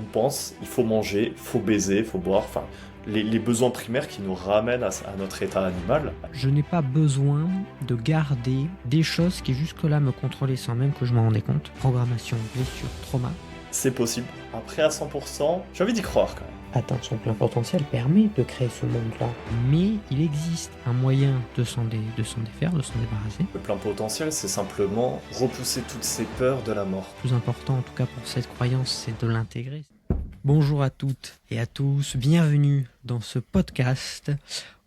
pense, il faut manger, il faut baiser, il faut boire, enfin, les besoins primaires qui nous ramènent à notre état animal. Je n'ai pas besoin de garder des choses qui jusque-là me contrôlaient sans même que je m'en rendais compte. Programmation, blessure, trauma. C'est possible. Après, à 100%, j'ai envie d'y croire quand même. Atteindre son plein potentiel permet de créer ce monde-là. Mais il existe un moyen de s'en défaire, de s'en débarrasser. Le plein potentiel, c'est simplement repousser toutes ces peurs de la mort. Le plus important, en tout cas pour cette croyance, c'est de l'intégrer. Bonjour à toutes et à tous, bienvenue dans ce podcast.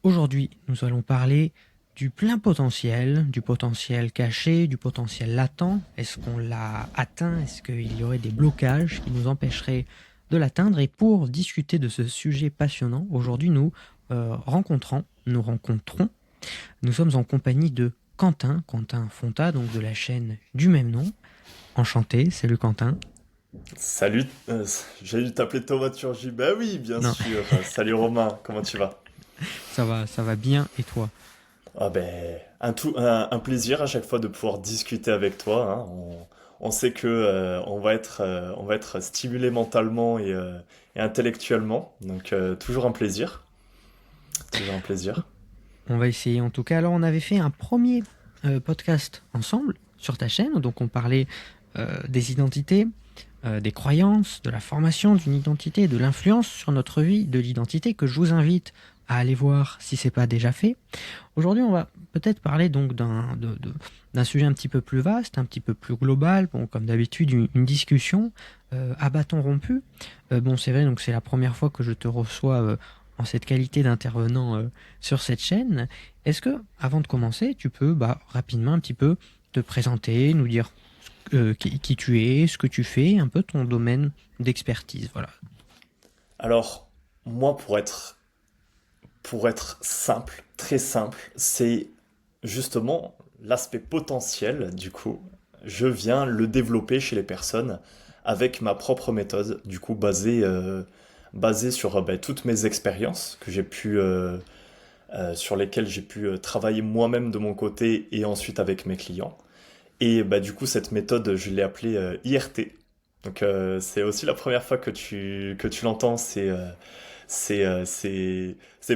Aujourd'hui, nous allons parler du plein potentiel, du potentiel caché, du potentiel latent. Est-ce qu'on l'a atteint? Est-ce qu'il y aurait des blocages qui nous empêcheraient de l'atteindre? Et pour discuter de ce sujet passionnant, aujourd'hui nous rencontrons, nous sommes en compagnie de Quentin Fonta, donc de la chaîne du même nom. Enchanté, salut Quentin. Salut, j'ai dû t'appeler Thaumaturgie. Bah oui, bien Non, sûr. Salut Romain, comment tu vas? ça va bien, et toi? Ah ben, un plaisir à chaque fois de pouvoir discuter avec toi, hein. On sait que on va être stimulé mentalement et intellectuellement, donc toujours un plaisir, toujours un plaisir. On va essayer en tout cas. Alors on avait fait un premier podcast ensemble sur ta chaîne, donc on parlait des identités, des croyances, de la formation d'une identité, de l'influence sur notre vie de l'identité, que je vous invite à aller voir si c'est pas déjà fait. Aujourd'hui, on va peut-être parler donc d'un sujet un petit peu plus vaste, un petit peu plus global. Bon, comme d'habitude, une discussion à bâton rompu. Bon, c'est vrai, donc c'est la première fois que je te reçois en cette qualité d'intervenant sur cette chaîne. Est-ce que, avant de commencer, tu peux rapidement un petit peu te présenter, nous dire qui tu es, ce que tu fais, un peu ton domaine d'expertise, voilà. Alors, moi, pour être simple, très simple, c'est justement l'aspect potentiel, du coup, je viens le développer chez les personnes avec ma propre méthode, du coup, basée sur toutes mes expériences que j'ai pu, sur lesquelles j'ai pu travailler moi-même de mon côté et ensuite avec mes clients. Et du coup, cette méthode, je l'ai appelée IRT. Donc, c'est aussi la première fois que tu l'entends. C'est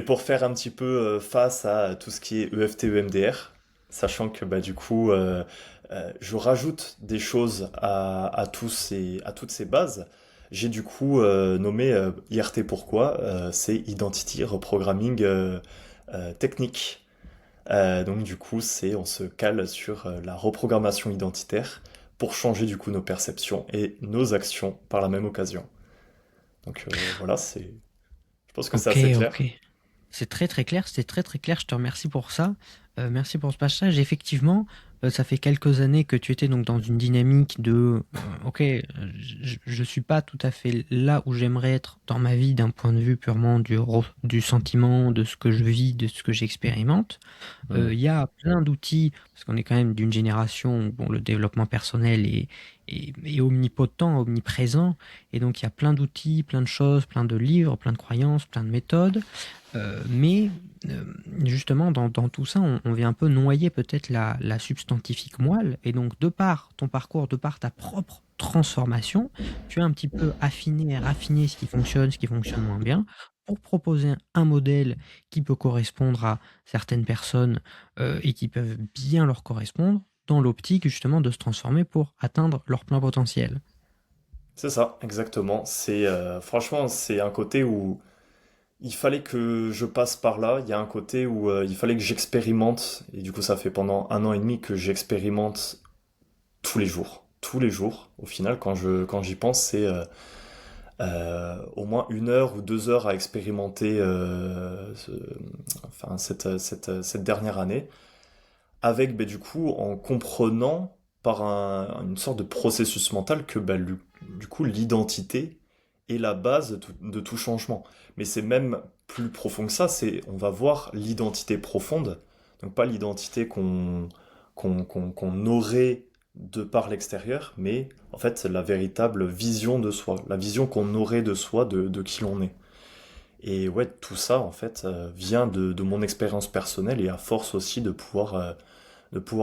pour faire un petit peu face à tout ce qui est EFT, EMDR, sachant que du coup, je rajoute des choses à toutes ces bases. J'ai du coup nommé IRT pourquoi? C'est Identity Reprogramming Technique. Donc du coup, on se cale sur la reprogrammation identitaire pour changer du coup nos perceptions et nos actions par la même occasion. Donc voilà, je pense que c'est Ok, assez ok. clair. C'est très très clair, c'est très très clair, je te remercie pour ça. Merci pour ce passage. Effectivement, ça fait quelques années que tu étais donc dans une dynamique de ok, je suis pas tout à fait là où j'aimerais être dans ma vie d'un point de vue purement du sentiment, de ce que je vis, de ce que j'expérimente. Hmm. Il y a plein d'outils, parce qu'on est quand même d'une génération où bon, le développement personnel est omnipotent, omniprésent, et donc il y a plein d'outils, plein de choses, plein de livres, plein de croyances, plein de méthodes. Mais justement, dans tout ça, on vient un peu noyer peut-être la substantifique moelle. Et donc, de par ton parcours, de par ta propre transformation, tu as un petit peu affiné et raffiné ce qui fonctionne moins bien, pour proposer un modèle qui peut correspondre à certaines personnes et qui peuvent bien leur correspondre, dans l'optique justement de se transformer pour atteindre leur plein potentiel. C'est ça, exactement. Franchement, c'est un côté où il fallait que je passe par là. Il y a un côté où il fallait que j'expérimente. Et du coup, ça fait pendant un an et demi que j'expérimente tous les jours. Tous les jours. Au final, quand j'y pense, c'est au moins 1 heure ou 2 heures à expérimenter cette dernière année. Avec, du coup, en comprenant par une sorte de processus mental que, du coup, l'identité est la base de tout changement. Mais c'est même plus profond que ça, on va voir l'identité profonde, donc pas l'identité qu'on aurait de par l'extérieur, mais en fait la véritable vision de soi, la vision qu'on aurait de soi, de qui l'on est. Et ouais, tout ça en fait vient de mon expérience personnelle et à force aussi de pouvoir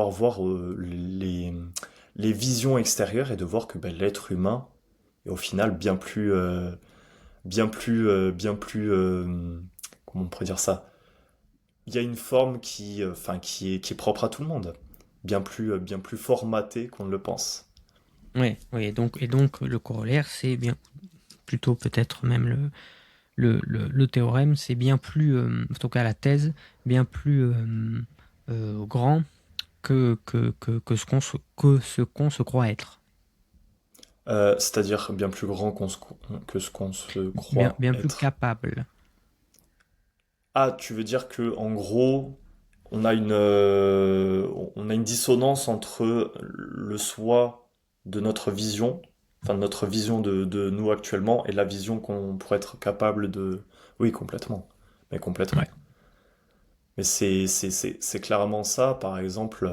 voir les visions extérieures et de voir que l'être humain et au final bien plus, comment on pourrait dire ça? Il y a une forme enfin, qui est propre à tout le monde, bien plus formatée qu'on ne le pense. Ouais, ouais, et donc le corollaire, c'est bien plutôt peut-être même le théorème, c'est bien plus, en tout cas la thèse, bien plus grand que ce qu'on se croit être. C'est-à-dire bien plus grand que ce qu'on se Bien, croit bien plus être. capable. Ah, tu veux dire que en gros, on a une dissonance entre le soi de notre vision, enfin de notre vision de nous actuellement, et la vision qu'on pourrait être capable de... Oui, complètement. Mais Ouais. complètement. Mais c'est clairement ça, par exemple,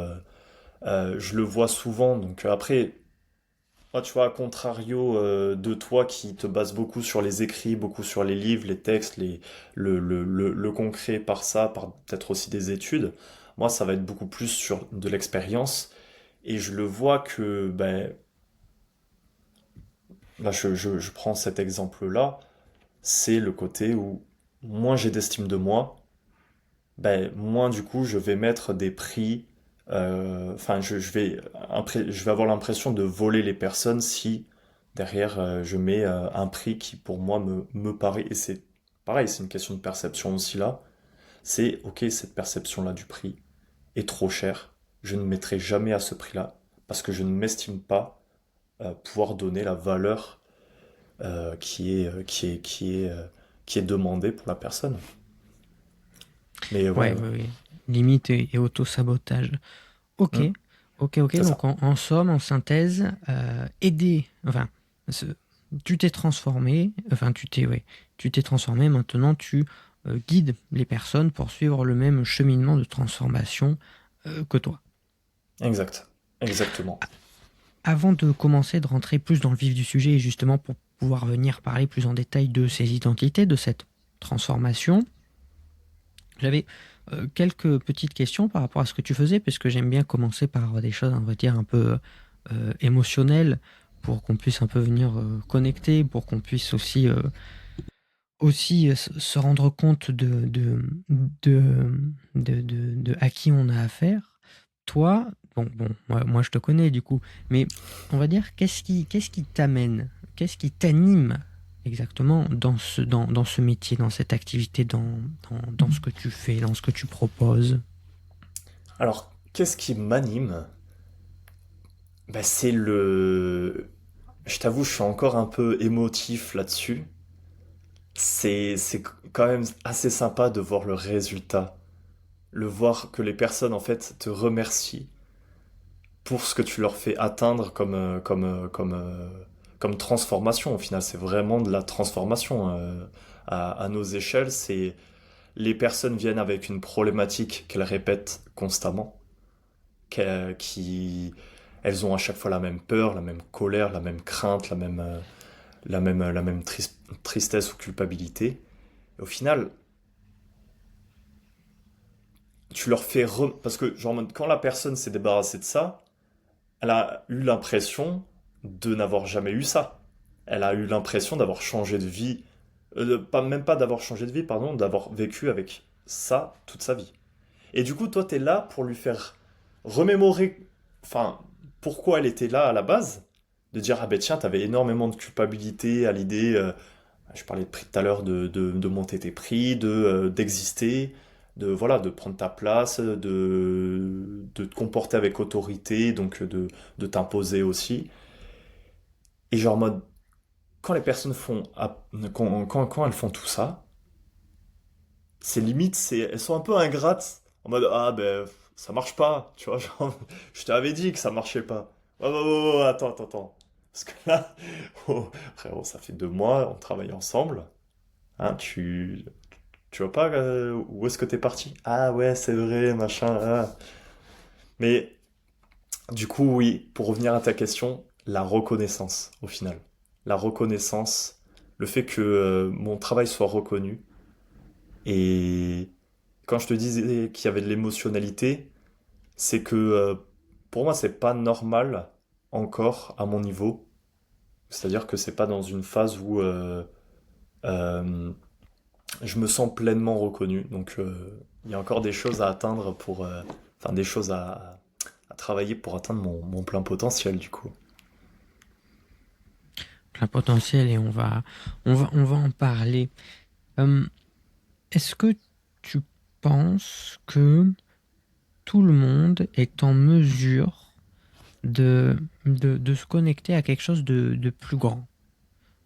je le vois souvent, donc après, moi, tu vois, à contrario de toi qui te base beaucoup sur les écrits, beaucoup sur les livres, les textes, le concret par ça, par peut-être aussi des études, moi, ça va être beaucoup plus sur de l'expérience. Et je le vois que, ben, là, je prends cet exemple-là, c'est le côté où moins j'ai d'estime de moi, ben, moins du coup je vais mettre des prix, enfin je vais avoir l'impression de voler les personnes si derrière je mets un prix qui pour moi me paraît, et c'est pareil, c'est une question de perception aussi là, c'est ok cette perception-là du prix est trop chère, je ne mettrai jamais à ce prix-là parce que je ne m'estime pas pouvoir donner la valeur qui est demandée pour la personne. Mais ouais, Ouais, ouais, ouais. Limite et auto-sabotage. Ok, hmm, ok. c'est Donc ça. en somme, en synthèse, aider, enfin, ce- tu t'es transformé, enfin ouais, tu t'es transformé, maintenant tu guides les personnes pour suivre le même cheminement de transformation que toi. Exact. Exactement. Avant de commencer, de rentrer plus dans le vif du sujet, et justement pour pouvoir venir parler plus en détail de ces identités, de cette transformation, j'avais quelques petites questions par rapport à ce que tu faisais, parce que j'aime bien commencer par des choses, on va dire, un peu émotionnelles, pour qu'on puisse un peu venir connecter, pour qu'on puisse aussi se rendre compte de à qui on a affaire. Toi, bon moi je te connais du coup, mais on va dire, qu'est-ce qui t'amène, qu'est-ce qui t'anime exactement dans ce métier, dans cette activité, dans ce que tu fais, dans ce que tu proposes? Alors, qu'est-ce qui m'anime? Bah, c'est le... Je t'avoue, je suis encore un peu émotif là-dessus. C'est quand même assez sympa de voir le résultat. Le voir que les personnes, en fait, te remercient pour ce que tu leur fais atteindre comme transformation. Au final, c'est vraiment de la transformation. À nos échelles, c'est... Les personnes viennent avec une problématique qu'elles répètent constamment qui elles ont à chaque fois la même peur, la même colère, la même crainte, la même tristesse ou culpabilité. Et au final, tu leur fais parce que genre quand la personne s'est débarrassée de ça, elle a eu l'impression de n'avoir jamais eu ça. Elle a eu l'impression d'avoir changé de vie, pas même pas d'avoir changé de vie, pardon, d'avoir vécu avec ça toute sa vie. Et du coup, toi, t'es là pour lui faire remémorer, enfin, pourquoi elle était là à la base, de dire, ah ben tiens, t'avais énormément de culpabilité à l'idée, je parlais de prix tout à l'heure, de monter tes prix, d'exister, de, voilà, de prendre ta place, de te comporter avec autorité, donc de t'imposer aussi. Et genre, en mode, quand les personnes font, quand elles font tout ça, c'est limite, elles sont un peu ingrates, en mode ah ben ça marche pas, tu vois, genre, je t'avais dit que ça marchait pas. Attends. Parce que là, oh, frérot, ça fait 2 mois, on travaille ensemble, hein, tu vois pas où est-ce que t'es parti? Ah ouais, c'est vrai, machin. Mais du coup, oui, pour revenir à ta question, la reconnaissance, au final. La reconnaissance, le fait que mon travail soit reconnu, et quand je te disais qu'il y avait de l'émotionnalité, c'est que pour moi, c'est pas normal encore à mon niveau C'est-à-dire que c'est pas dans une phase où euh, je me sens pleinement reconnu. Donc il y a encore des choses à atteindre enfin des choses à travailler pour atteindre mon plein potentiel du coup. Plein potentiel et on va en parler. Euh, Est-ce que tu penses que tout le monde est en mesure de se connecter à quelque chose de plus grand,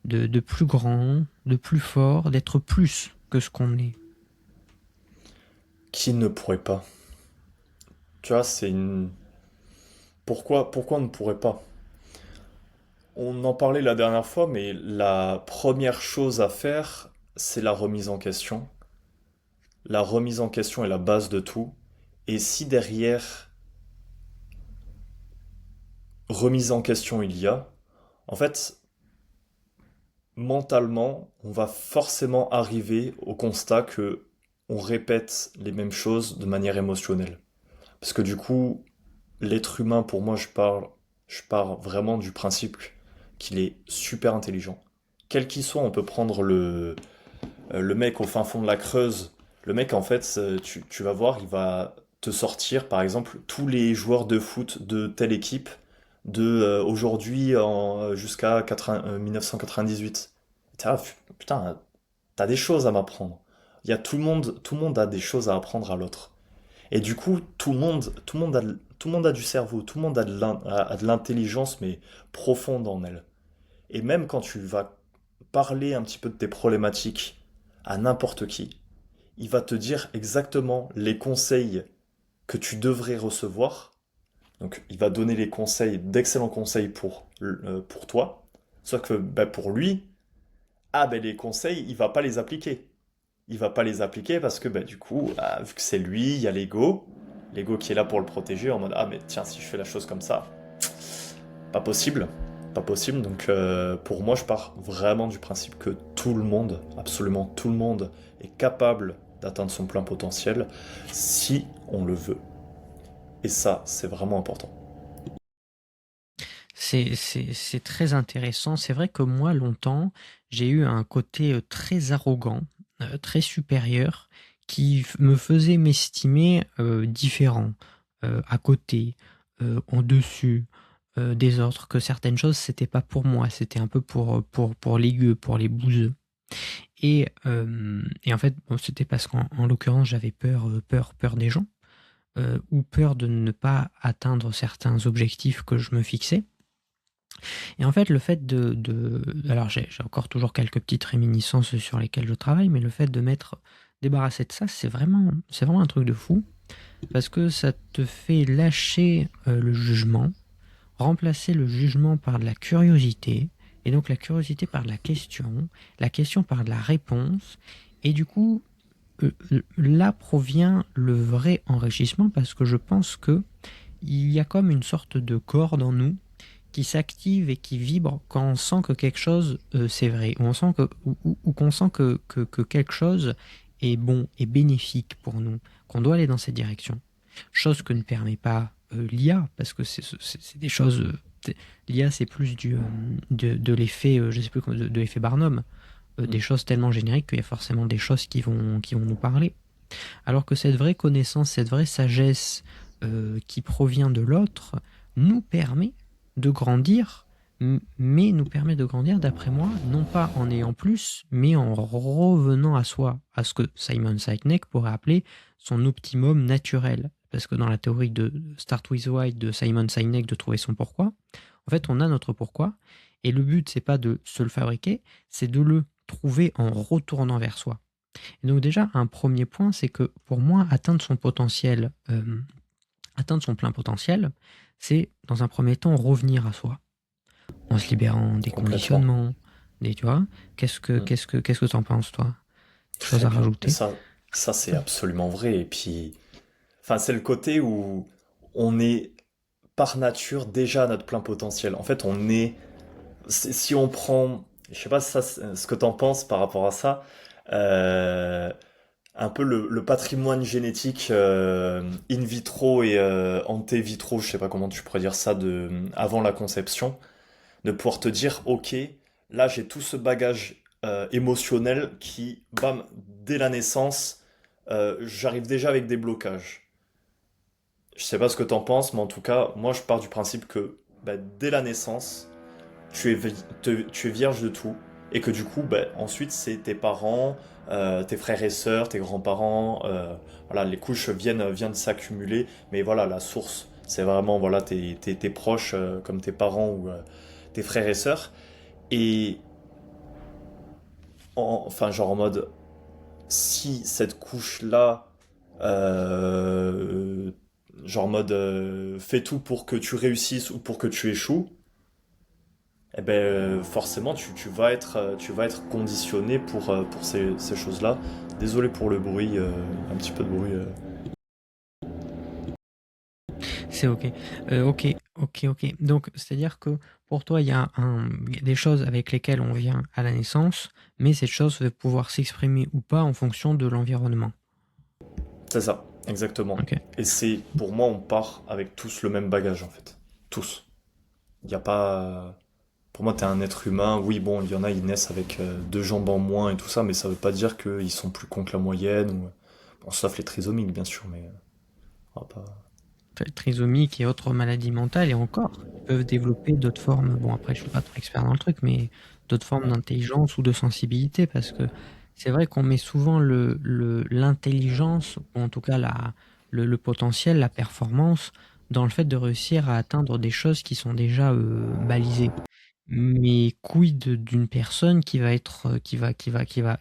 de plus grand, de plus fort, d'être plus que ce qu'on est? Qui ne pourrait pas? Tu vois, c'est une... pourquoi on ne pourrait pas? On en parlait la dernière fois, mais la première chose à faire, c'est la remise en question. La remise en question est la base de tout. Et si derrière remise en question il y a, en fait, mentalement, on va forcément arriver au constat que on répète les mêmes choses de manière émotionnelle. Parce que du coup, l'être humain, pour moi, je pars vraiment du principe qu'il est super intelligent. Quel qu'il soit, on peut prendre le mec au fin fond de la Creuse. Le mec, en fait, tu vas voir, il va te sortir, par exemple, tous les joueurs de foot de telle équipe de aujourd'hui jusqu'à 1998. Putain, t'as des choses à m'apprendre. Il y a tout le monde a des choses à apprendre à l'autre. Et du coup, tout le monde a du cerveau, tout le monde a de l'intelligence, mais profonde en elle. Et même quand tu vas parler un petit peu de tes problématiques à n'importe qui, il va te dire exactement les conseils que tu devrais recevoir. Donc, il va donner les conseils, d'excellents conseils pour toi. Sauf que bah, pour lui, les conseils, il va pas les appliquer. Il va pas les appliquer parce que bah, du coup, vu que c'est lui, il y a l'ego. L'ego qui est là pour le protéger en mode mais tiens, si je fais la chose comme ça, pas possible. Pas possible. Donc pour moi, je pars vraiment du principe que tout le monde, absolument tout le monde, est capable d'atteindre son plein potentiel si on le veut. Et ça, c'est vraiment important. C'est très intéressant. C'est vrai que moi, longtemps, j'ai eu un côté très arrogant, très supérieur, qui me faisait m'estimer différent, à côté, en dessus des autres, que certaines choses, c'était pas pour moi, c'était un peu pour les gueux, pour les bouseux. Et en fait, bon, c'était parce qu'en l'occurrence, j'avais peur des gens, ou peur de ne pas atteindre certains objectifs que je me fixais. Et en fait, le fait alors j'ai encore toujours quelques petites réminiscences sur lesquelles je travaille, mais le fait de m'être débarrassé de ça, c'est vraiment un truc de fou, parce que ça te fait lâcher le jugement, remplacer le jugement par de la curiosité, et donc la curiosité par de la question par de la réponse, et du coup, là provient le vrai enrichissement, parce que je pense que il y a comme une sorte de corde en nous qui s'active et qui vibre quand on sent que quelque chose c'est vrai, ou qu'on sent que quelque chose est bon et bénéfique pour nous, qu'on doit aller dans cette direction. Chose que ne permet pas l'IA, parce que c'est des choses. L'IA, c'est plus de l'effet, je sais plus, de l'effet Barnum, des Mm. choses tellement génériques qu'il y a forcément des choses qui vont nous parler. Alors que cette vraie connaissance, cette vraie sagesse qui provient de l'autre, nous permet de grandir, mais nous permet de grandir, d'après moi, non pas en ayant plus, mais en revenant à soi, à ce que Simon Sinek pourrait appeler son optimum naturel. Parce que dans la théorie de Start with Why de Simon Sinek, de trouver son pourquoi, en fait, on a notre pourquoi, et le but, c'est pas de se le fabriquer, c'est de le trouver en retournant vers soi. Et donc déjà, un premier point, c'est que pour moi, atteindre son plein potentiel, c'est dans un premier temps revenir à soi, en se libérant des Complètement. conditionnements, tu vois. Mm. Qu'est-ce que t'en penses, toi? Des choses Très à bien. Et rajouter? ça c'est absolument vrai. Et puis, enfin, c'est le côté où on est par nature déjà à notre plein potentiel. En fait, si on prend, je sais pas ce que t'en penses par rapport à ça, euh, un peu le patrimoine génétique in vitro et ante vitro, je sais pas comment tu pourrais dire ça, avant la conception. de pouvoir te dire, ok, là j'ai tout ce bagage émotionnel qui, bam, dès la naissance, j'arrive déjà avec des blocages. Je sais pas ce que t'en penses, mais en tout cas, moi je pars du principe que bah, dès la naissance, tu es vierge de tout, et que du coup, bah, ensuite c'est tes parents, tes frères et sœurs, tes grands-parents, voilà, les couches viennent s'accumuler, mais voilà, la source, c'est vraiment voilà, tes proches, comme tes parents ou tes frères et sœurs. Et enfin, genre en mode, si cette couche-là, euh, genre en mode, fait tout pour que tu réussisses ou pour que tu échoues, eh ben, forcément, tu vas être conditionné pour ces choses-là. Désolé pour le bruit, un petit peu de bruit. C'est ok. Ok, ok, ok. Donc, c'est-à-dire que pour toi, il y a des choses avec lesquelles on vient à la naissance, mais cette chose va pouvoir s'exprimer ou pas en fonction de l'environnement. C'est ça, exactement. Ok. Et c'est, pour moi, on part avec tous le même bagage, en fait. Tous. Il n'y a pas. Pour moi, t'es un être humain. Oui, bon, il y en a, ils naissent avec deux jambes en moins et tout ça, mais ça veut pas dire qu'ils sont plus cons que la moyenne. Ou... Bon, sauf les trisomiques, bien sûr, mais on va pas. Trisomiques et autres maladies mentales, et encore, ils peuvent développer d'autres formes. Bon, après, je suis pas trop expert dans le truc, mais d'autres formes Ouais. d'intelligence ou de sensibilité, parce que c'est vrai qu'on met souvent l'intelligence, ou en tout cas le potentiel, la performance, dans le fait de réussir à atteindre des choses qui sont déjà balisées. Mais quid d'une personne qui va être, qui va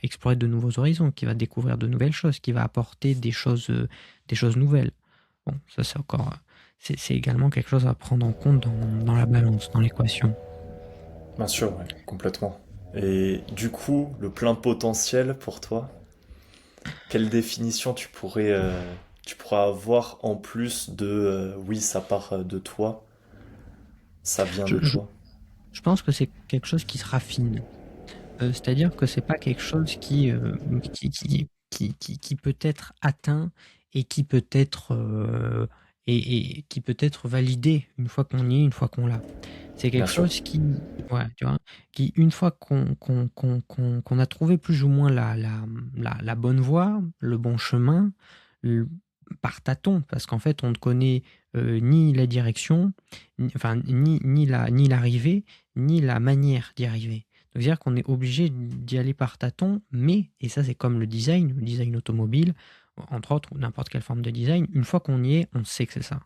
explorer de nouveaux horizons, qui va découvrir de nouvelles choses, qui va apporter des choses nouvelles. Bon, ça c'est encore, c'est également quelque chose à prendre en compte dans la balance, dans l'équation. Bien sûr, ouais, complètement. Et du coup, le plein potentiel pour toi, quelle définition tu pourrais avoir en plus de oui, ça part de toi, ça vient Je, de je- toi. je pense que c'est quelque chose qui se raffine. C'est-à-dire que c'est pas quelque chose qui peut être atteint et qui peut être et qui peut être validé une fois qu'on y est, une fois qu'on l'a. C'est Bien quelque sûr. chose qui, ouais, tu vois, qui une fois qu'on a trouvé plus ou moins la bonne voie, le bon chemin, le- par tâtons, parce qu'en fait on ne connaît ni la direction, enfin ni l'arrivée, ni la manière d'y arriver. Donc, c'est-à-dire qu'on est obligé d'y aller par tâtons, mais, et ça c'est comme le design automobile, entre autres, ou n'importe quelle forme de design, une fois qu'on y est, on sait que c'est ça.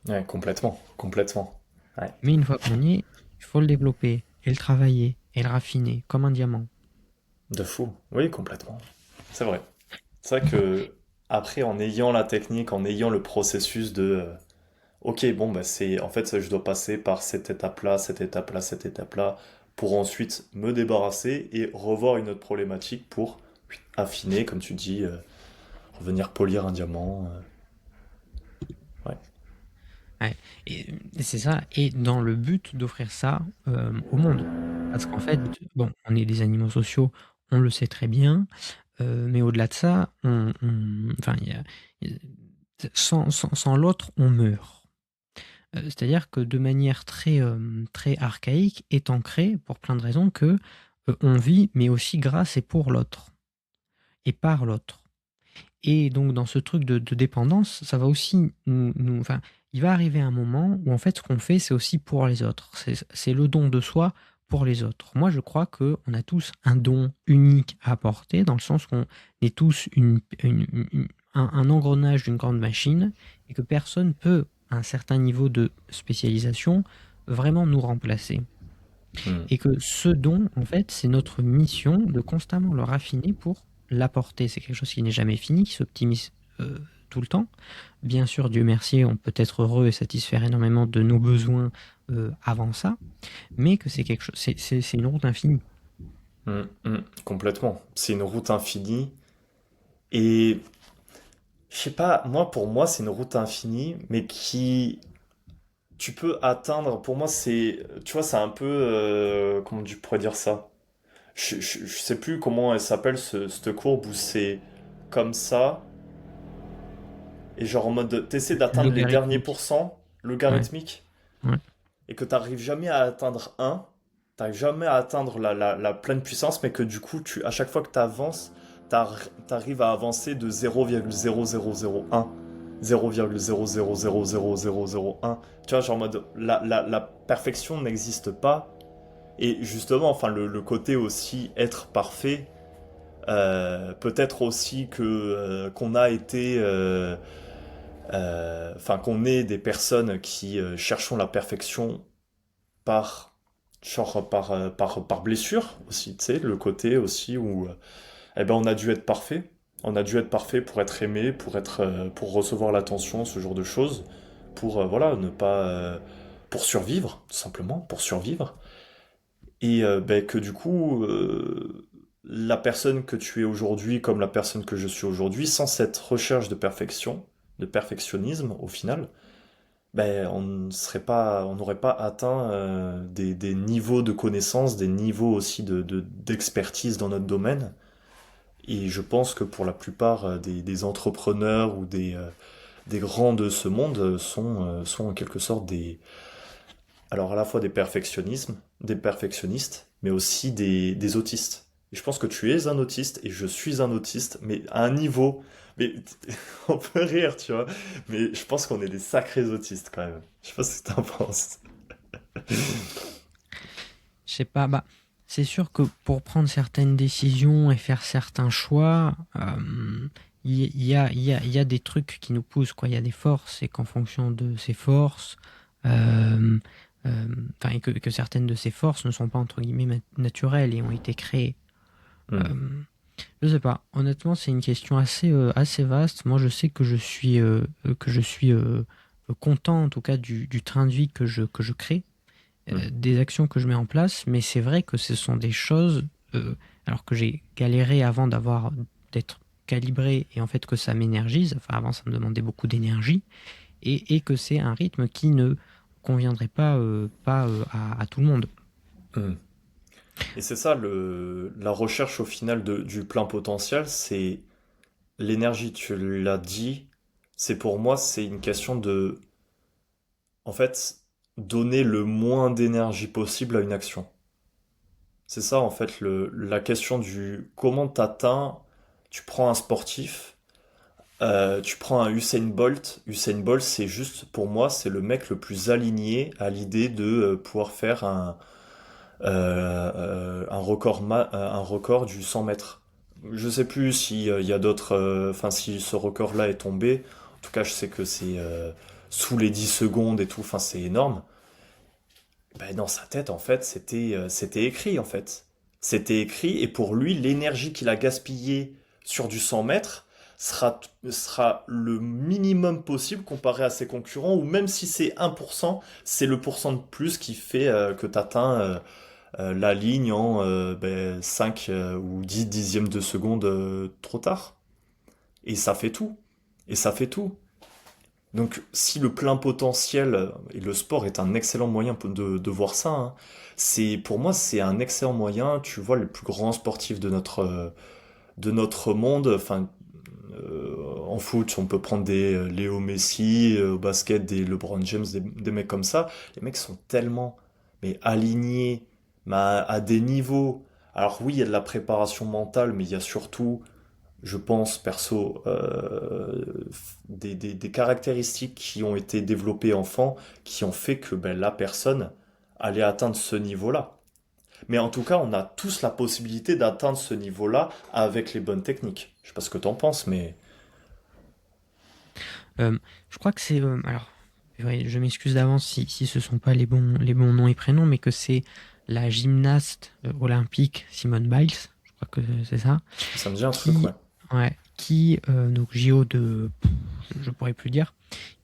Ouais, complètement, complètement. Ouais, Mais une fois qu'on y est, il faut le développer, et le travailler, et le raffiner, comme un diamant. de fou. Oui, complètement. C'est vrai. C'est vrai que après, en ayant la technique, en ayant le processus de ok, bon, bah c'est en fait, ça, je dois passer par cette étape-là, cette étape-là, cette étape-là, pour ensuite me débarrasser et revoir une autre problématique pour affiner, comme tu dis, revenir polir un diamant. Ouais, Ouais. Et c'est ça, et dans le but d'offrir ça au monde. Parce qu'en fait, bon, on est des animaux sociaux, on le sait très bien, mais au-delà de ça, enfin, sans l'autre, on meurt. C'est-à-dire que de manière très archaïque est ancré, pour plein de raisons, que on vit, mais aussi grâce et pour l'autre, et par l'autre. Et donc dans ce truc de dépendance, ça va aussi enfin, il va arriver un moment où en fait ce qu'on fait, c'est aussi pour les autres. C'est le don de soi pour les autres. Moi, je crois qu'on a tous un don unique à apporter, dans le sens qu'on est tous un engrenage d'une grande machine, et que personne peut, à un certain niveau de spécialisation, vraiment nous remplacer. hmm, Et que ce don, en fait, c'est notre mission de constamment le raffiner pour l'apporter. C'est quelque chose qui n'est jamais fini, qui s'optimise tout le temps. Bien sûr, Dieu merci, on peut être heureux et satisfaire énormément de nos besoins avant ça, mais que c'est quelque chose, c'est une route infinie. complètement. C'est une route infinie et je sais pas, moi pour moi c'est une route infinie, mais qui tu peux atteindre. Pour moi c'est, tu vois, c'est un peu comment tu pourrais dire ça. Je sais plus comment elle s'appelle cette courbe où c'est comme ça. Et genre en mode, t'essaies d'atteindre les derniers Logarithmique. pourcents, Ouais, logarithmique. ouais. et que tu n'arrives jamais à atteindre un, tu n'arrives jamais à atteindre la pleine puissance, mais que du coup, à chaque fois que tu avances, tu arrives à avancer de 0,0001. 0,000001. Tu vois, genre en mode, la perfection n'existe pas. Et justement, enfin, le côté aussi être parfait, peut-être aussi que qu'on a été, enfin, qu'on est des personnes qui cherchons la perfection par, genre, par blessure aussi, tu sais, le côté aussi où, eh ben, on a dû être parfait. On a dû être parfait pour être aimé, pour recevoir l'attention, ce genre de choses, pour, voilà, ne pas, pour survivre, tout simplement, pour survivre. Et ben, que du coup, la personne que tu es aujourd'hui, comme la personne que je suis aujourd'hui, sans cette recherche de perfection, de perfectionnisme, au final, ben, on n'aurait pas atteint des niveaux de connaissances, des niveaux aussi d'expertise dans notre domaine. Et je pense que pour la plupart des entrepreneurs ou des grands de ce monde sont en quelque sorte alors à la fois des perfectionnistes, mais aussi des autistes. Et je pense que tu es un autiste et je suis un autiste, mais à un niveau. Mais on peut rire, tu vois. Mais je pense qu'on est des sacrés autistes quand même. Je sais pas ce que t'en penses. Je sais pas, bah, c'est sûr que pour prendre certaines décisions et faire certains choix, il y a des trucs qui nous poussent, quoi. Il y a des forces et qu'en fonction de ces forces, euh, enfin, et que certaines de ces forces ne sont pas entre guillemets naturelles et ont été créées. Hmm. Euh, je sais pas. Honnêtement, c'est une question assez vaste. Moi, je sais que je suis content, en tout cas, du train de vie que je crée, Hmm. des actions que je mets en place, mais c'est vrai que ce sont des choses, alors que j'ai galéré avant d'être calibré et en fait que ça m'énergise. Enfin, avant, ça me demandait beaucoup d'énergie et que c'est un rythme qui ne conviendrait pas à tout le monde. Hmm. Et c'est ça, la recherche au final du plein potentiel, c'est l'énergie, tu l'as dit. C'est pour moi, c'est une question de, en fait, donner le moins d'énergie possible à une action. C'est ça, en fait, la question du comment t'atteins. Tu prends un sportif, tu prends un Usain Bolt. Usain Bolt, c'est juste, pour moi, c'est le mec le plus aligné à l'idée de pouvoir faire un record du 100 mètres. Je sais plus si il y a d'autres, enfin si ce record-là est tombé. En tout cas, je sais que c'est sous les 10 secondes et tout. Enfin, c'est énorme. Ben, dans sa tête, en fait, c'était écrit, en fait. C'était écrit, et pour lui, l'énergie qu'il a gaspillée sur du 100 mètres sera le minimum possible comparé à ses concurrents, ou même si c'est 1%, c'est le pourcent de plus qui fait que tu atteins la ligne en 5 ou 10 dixièmes de seconde trop tard. Et ça fait tout. Et ça fait tout. Donc, si le plein potentiel, et le sport est un excellent moyen de voir ça, hein, pour moi, c'est un excellent moyen. Tu vois, les plus grands sportifs de notre monde, enfin, en foot, on peut prendre des Léo Messi, au basket, des LeBron James, des mecs comme ça. Les mecs sont tellement, mais alignés, mais à des niveaux. Alors oui, il y a de la préparation mentale, mais il y a surtout je pense, perso, des caractéristiques qui ont été développées enfant, qui ont fait que ben, la personne allait atteindre ce niveau-là. Mais en tout cas, on a tous la possibilité d'atteindre ce niveau-là avec les bonnes techniques. Je sais pas ce que t'en penses, mais... Euh, je crois que c'est, alors, ouais, je m'excuse d'avance si ce sont pas les bons noms et prénoms, mais que c'est la gymnaste olympique Simone Biles, je crois que c'est ça, Ça me dit un truc, ouais. qui, ouais, donc JO de, je pourrais plus dire,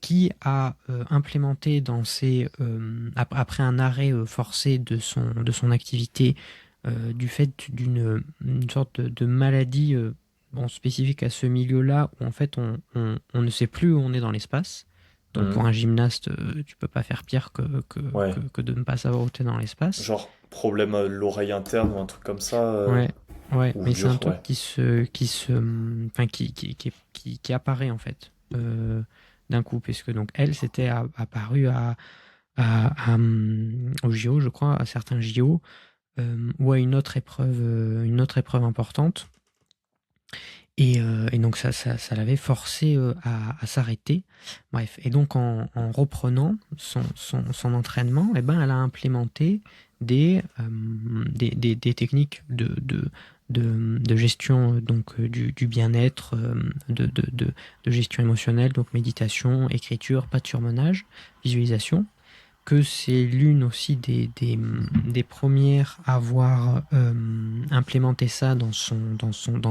qui a implémenté après un arrêt forcé de son activité, du fait une sorte de maladie bon, spécifique à ce milieu-là, où en fait on ne sait plus où on est dans l'espace. Donc pour Mhm. un gymnaste, tu peux pas faire pire Ouais. que de ne pas savoir où tu es dans l'espace. Genre, problème à l'oreille interne ou un truc comme ça, Ouais, ouais, ou mais c'est un dur, truc ouais. enfin, qui apparaît en fait d'un coup, puisque donc elle s'était apparue au JO, je crois, à certains JO, ou à une autre épreuve importante. Et donc ça l'avait forcé à s'arrêter. Bref, et donc en reprenant son entraînement, eh ben, elle a implémenté des techniques de gestion donc, du bien-être, de gestion émotionnelle, donc méditation, écriture, pas de surmenage, visualisation, que c'est l'une aussi des premières à avoir implémenté ça dans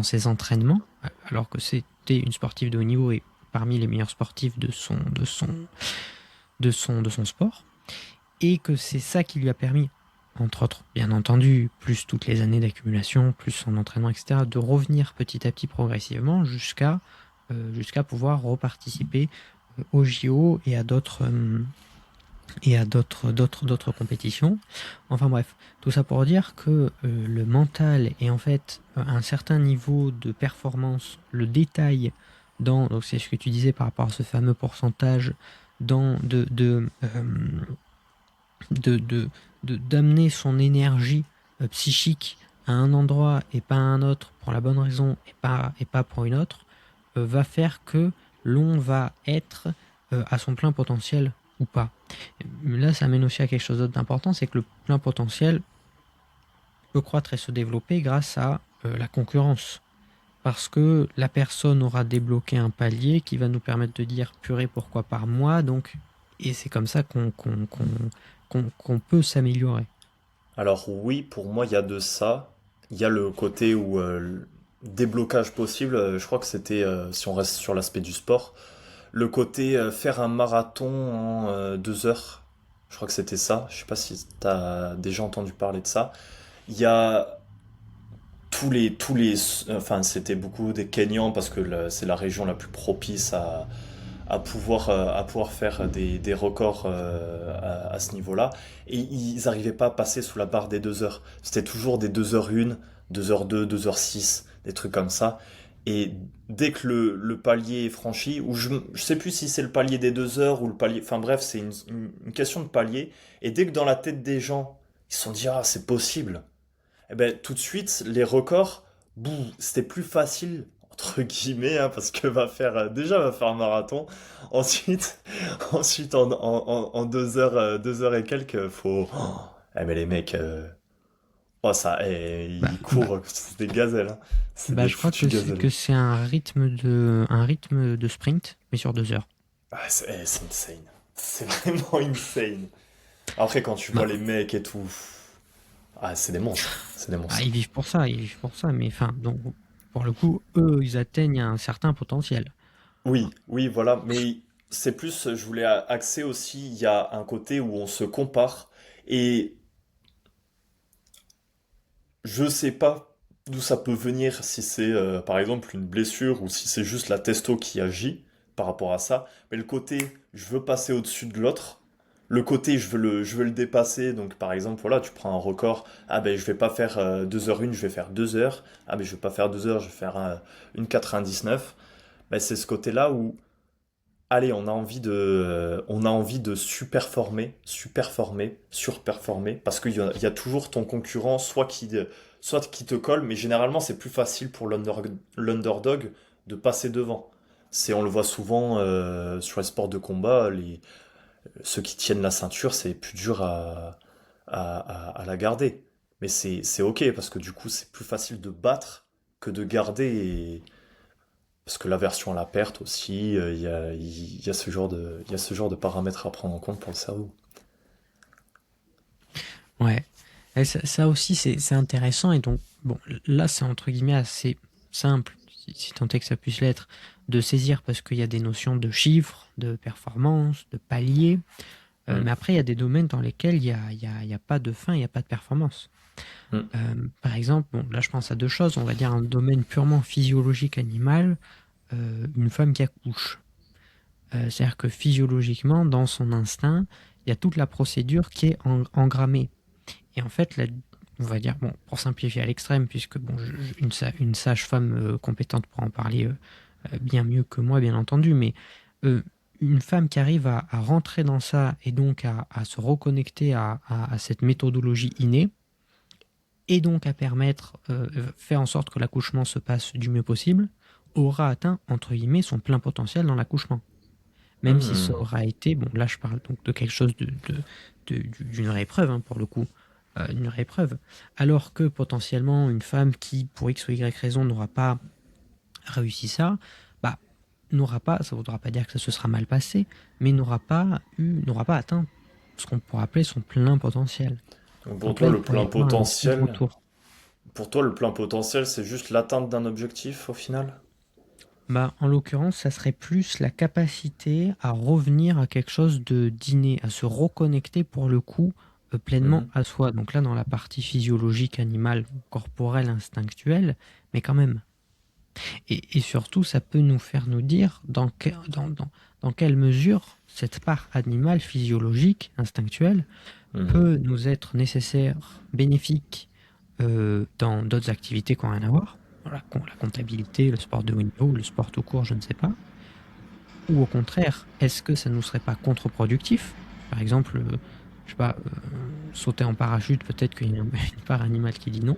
ses entraînements, alors que c'était une sportive de haut niveau et parmi les meilleurs sportifs de son sport, et que c'est ça qui lui a permis, entre autres, bien entendu, plus toutes les années d'accumulation, plus son entraînement, etc., de revenir petit à petit progressivement jusqu'à pouvoir reparticiper aux JO et à d'autres compétitions. Enfin bref, tout ça pour dire que le mental et en fait un certain niveau de performance, le détail donc c'est ce que tu disais par rapport à ce fameux pourcentage dans d'amener son énergie psychique à un endroit et pas à un autre pour la bonne raison et pas pour une autre, va faire que l'on va être à son plein potentiel ou pas. Là, ça mène aussi à quelque chose d'autre d'important, c'est que le plein potentiel peut croître et se développer grâce à la concurrence. Parce que la personne aura débloqué un palier qui va nous permettre de dire purée, pourquoi par moi, donc, et c'est comme ça qu'on peut s'améliorer. Alors oui, pour moi, il y a de ça. Il y a le côté où déblocage possible, je crois que c'était, si on reste sur l'aspect du sport, le côté faire un marathon en 2 heures. Je crois que c'était ça. Je sais pas si tu as déjà entendu parler de ça. Il y a enfin c'était beaucoup des Kenyans parce que c'est la région la plus propice à pouvoir faire des records à ce niveau-là. Et ils n'arrivaient pas à passer sous la barre des 2 heures. C'était toujours des 2h01, 2h02, 2h06, des trucs comme ça. Et dès que le palier est franchi, ou je sais plus si c'est le palier des 2 heures ou le palier, enfin bref, c'est une question de palier. Et dès que dans la tête des gens, ils se sont dit, ah, c'est possible, eh ben, tout de suite, les records, c'était plus facile, entre guillemets, hein, parce que déjà va faire un marathon. Ensuite, ensuite en 2 heures, 2 heures et quelques, faut. Eh mais les mecs, oh ça, Bah, ils bah, courent, c'est des gazelles, hein. C'est bah, des je crois foutus que gazelles. c'est un rythme de sprint, mais sur 2 heures. Ah, c'est insane. C'est vraiment insane. Après, quand tu vois Bah, les mecs et tout, ah, c'est des monstres. C'est des ah, monstres. ils vivent pour ça, mais enfin, donc, pour le coup, eux, ils atteignent un certain potentiel. Oui, oui, voilà. Mais c'est plus, je voulais axer aussi, il y a un côté où on se compare. Et je sais pas d'où ça peut venir, si c'est par exemple une blessure ou si c'est juste la testo qui agit par rapport à ça. Mais le côté, je veux passer au-dessus de l'autre. Le côté, je veux le dépasser. Donc par exemple, voilà, tu prends un record. Ah ben, je vais pas faire 2h01, je vais faire 2 heures. Ah ben, je vais pas faire 2 heures, je vais faire une 99. Ben, c'est ce côté-là où allez, on a envie de surperformer, parce qu'il y a toujours ton concurrent, soit qui te colle, mais généralement c'est plus facile pour l'underdog de passer devant. On le voit souvent sur les sports de combat, ceux qui tiennent la ceinture, c'est plus dur à la garder. Mais c'est ok, parce que du coup c'est plus facile de battre que de garder. Parce que l'aversion à la perte aussi, il y a il y a ce genre de paramètres à prendre en compte pour le cerveau. Ouais. Et ça aussi, c'est intéressant. Et donc, bon, là, c'est entre guillemets assez simple, si tant est que ça puisse l'être, de saisir parce qu'il y a des notions de chiffres, de performance, de paliers. Mm, Mais après, il y a des domaines dans lesquels il y a pas de fin, il n'y a pas de performance. mm, Par exemple, bon, là, je pense à deux choses. On va dire un domaine purement physiologique animal, une femme qui accouche. C'est-à-dire que physiologiquement, dans son instinct, il y a toute la procédure qui est engrammée. Et en fait, on va dire, bon, pour simplifier à l'extrême, puisque bon, une sage-femme compétente pour en parler bien mieux que moi, bien entendu, mais euh, une femme qui arrive à rentrer dans ça et donc à se reconnecter à cette méthodologie innée et donc à permettre, faire en sorte que l'accouchement se passe du mieux possible, aura atteint, entre guillemets, son plein potentiel dans l'accouchement. Même si ça Hmm. aura été, bon là je parle donc de quelque chose d'une vraie épreuve, hein, pour le coup, une vraie épreuve. Alors que potentiellement une femme qui, pour X ou Y raison, n'aura pas réussi ça, bah, n'aura pas, ça ne voudra pas dire que ça se sera mal passé, mais n'aura pas atteint ce qu'on pourrait appeler son plein potentiel. Donc Donc là, il pourrait y avoir un petit retour. pour toi, le plein potentiel, c'est juste l'atteinte d'un objectif au final? Bah, en l'occurrence, ça serait plus la capacité à revenir à quelque chose de d'inné, à se reconnecter pour le coup pleinement Mhm. à soi. Donc là, dans la partie physiologique, animale, corporelle, instinctuelle, mais quand même. Et surtout, ça peut nous faire nous dire dans quelle mesure cette part animale, physiologique, instinctuelle, Mhm. peut nous être nécessaire, bénéfique dans d'autres activités qui n'ont rien à voir. Voilà, la comptabilité, le sport de haut niveau, le sport tout court, je ne sais pas. Ou au contraire, est-ce que ça ne nous serait pas contre-productif? Par exemple, je sais pas, sauter en parachute, peut-être qu'il y a une part animale qui dit non.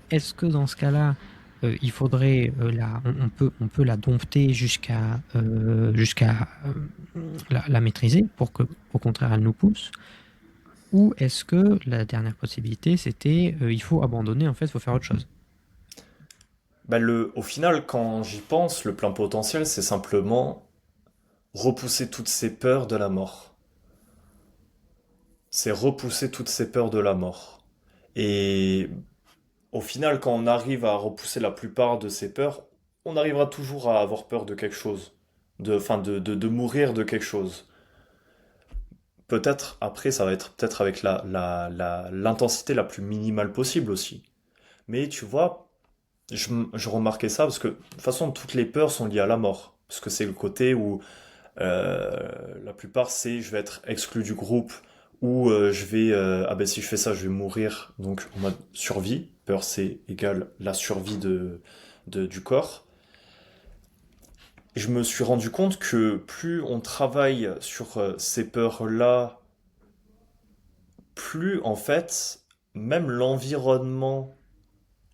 Est-ce que dans ce cas-là, il faudrait on peut la dompter jusqu'à la maîtriser pour que, au contraire, elle nous pousse? Ou est-ce que la dernière possibilité, c'était il faut abandonner, en fait, il faut faire autre chose? Bah, au final, quand j'y pense, le plein potentiel, c'est simplement repousser toutes ces peurs de la mort. C'est repousser toutes ces peurs de la mort. Et au final, quand on arrive à repousser la plupart de ces peurs, on arrivera toujours à avoir peur de quelque chose. Enfin, de mourir de quelque chose. Peut-être, après, ça va être peut-être avec l'intensité la plus minimale possible aussi. Mais tu vois, je remarquais ça parce que, de toute façon, toutes les peurs sont liées à la mort. Parce que c'est le côté où la plupart, c'est je vais être exclu du groupe ou je vais ah ben si je fais ça, je vais mourir. Donc en mode survie. Peur, c'est égal la survie du corps. Et je me suis rendu compte que plus on travaille sur ces peurs-là, plus en fait, même l'environnement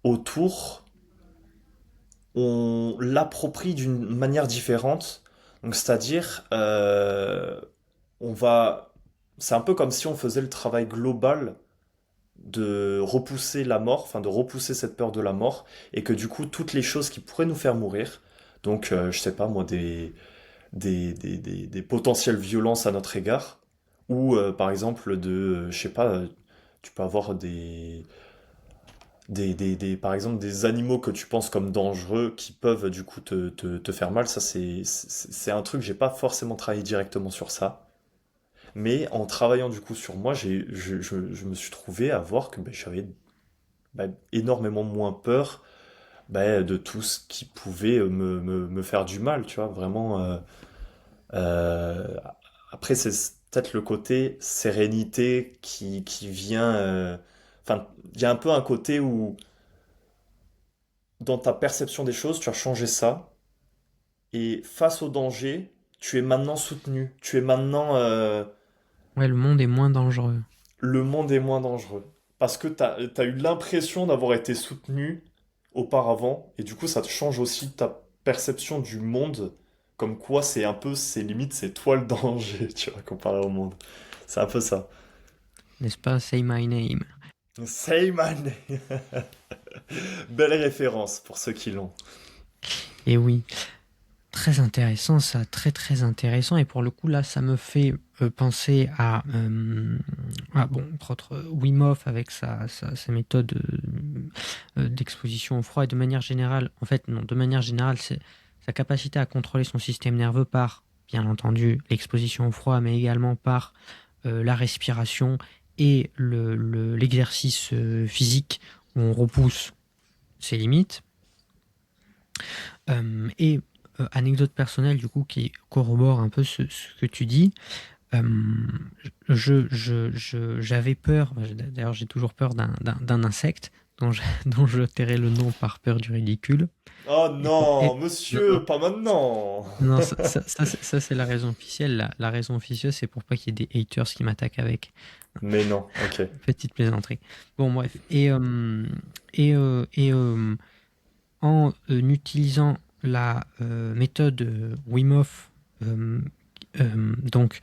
autour, on l'approprie d'une manière différente. Donc c'est-à-dire, on va, c'est un peu comme si on faisait le travail global de repousser la mort, enfin de repousser cette peur de la mort, et que du coup toutes les choses qui pourraient nous faire mourir, donc je sais pas moi des potentielles violences à notre égard, ou par exemple je sais pas, tu peux avoir par exemple des animaux que tu penses comme dangereux qui peuvent du coup te faire mal. Ça c'est un truc, j'ai pas forcément travaillé directement sur ça. Mais en travaillant du coup sur moi, je me suis trouvé à voir que ben, j'avais énormément moins peur de tout ce qui pouvait me faire du mal, tu vois, vraiment. Euh, après, c'est peut-être le côté sérénité qui vient. Enfin, il y a un peu un côté où, dans ta perception des choses, tu as changé ça, et face au danger, tu es maintenant soutenu. Tu es maintenant. Ouais, le monde est moins dangereux. Le monde est moins dangereux. Parce que t'as eu l'impression d'avoir été soutenu auparavant, et du coup, ça te change aussi ta perception du monde, comme quoi c'est un peu, c'est limite, c'est toi le danger, tu vois, comparé au monde. C'est un peu ça. N'est-ce pas? Say my name. Say my name. Belle référence pour ceux qui l'ont. Et oui, très intéressant ça, très très intéressant. Et pour le coup, là, ça me fait penser bon, entre autres, Wim Hof avec sa méthode d'exposition au froid et de manière générale, en fait, non, de manière générale, c'est sa capacité à contrôler son système nerveux par, bien entendu, l'exposition au froid, mais également par la respiration et l'exercice physique où on repousse ses limites. Et anecdote personnelle du coup qui corrobore un peu ce que tu dis. euh, j'avais peur, d'ailleurs j'ai toujours peur d'un insecte, dont je, dont je tairai le nom par peur du ridicule. Oh Et- non, non, non, monsieur, pas maintenant. non, c'est la raison officielle. La raison officieuse, c'est pour pas qu'il y ait des haters qui m'attaquent avec. Mais non, ok. Petite plaisanterie. Bon, bref. Et en utilisant la méthode Wim Hof, euh, donc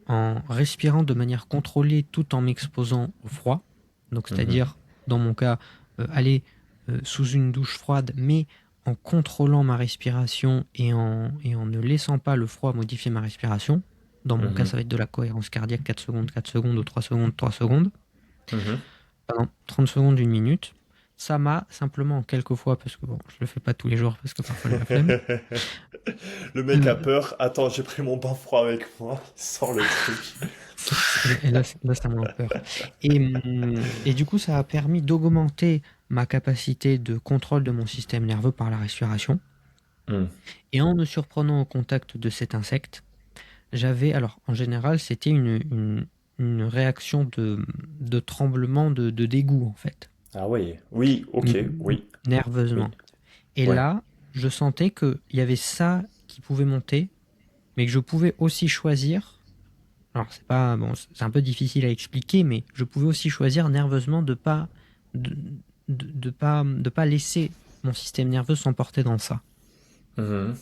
en respirant de manière contrôlée tout en m'exposant au froid, donc Mhm. c'est-à-dire, dans mon cas, aller sous une douche froide, mais en contrôlant ma respiration et en ne laissant pas le froid modifier ma respiration. Dans mon cas, Mhm. ça va être de la cohérence cardiaque 4 secondes ou 3 secondes, 3 secondes, Mhm. pendant 30 secondes, une minute. Ça m'a simplement quelques fois, parce que bon, je le fais pas tous les jours parce que parfois j'ai la flemme. Le mec a Euh, peur. Attends, j'ai pris mon bain froid avec moi. Il sort le truc. et là, là, ça m'a peur. Et du coup, ça a permis d'augmenter ma capacité de contrôle de mon système nerveux par la respiration. Hmm. Et en me surprenant au contact de cet insecte, j'avais, alors en général, c'était une réaction de tremblement, de dégoût en fait, Ah oui, oui, ok, N- oui, nerveusement. oui, Et ouais. là, je sentais qu'il y avait ça qui pouvait monter, mais que je pouvais aussi choisir. Alors, c'est pas, bon, c'est un peu difficile à expliquer, mais je pouvais aussi choisir nerveusement de, de pas laisser mon système nerveux s'emporter dans ça. Mhm.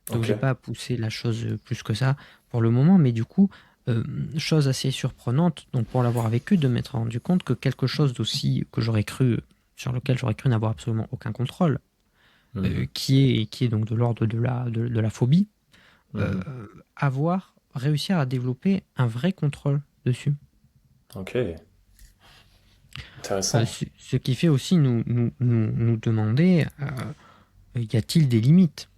Donc, Ok. j'ai pas poussé la chose plus que ça pour le moment, mais du coup, euh, chose assez surprenante, donc pour l'avoir vécu, de m'être rendu compte que quelque chose d'aussi que j'aurais cru, sur lequel j'aurais cru n'avoir absolument aucun contrôle, Mhm. qui est donc de l'ordre de la phobie, euh, Mhm. réussir à développer un vrai contrôle dessus. Ok, intéressant. Ce qui fait aussi nous demander, y a-t-il des limites?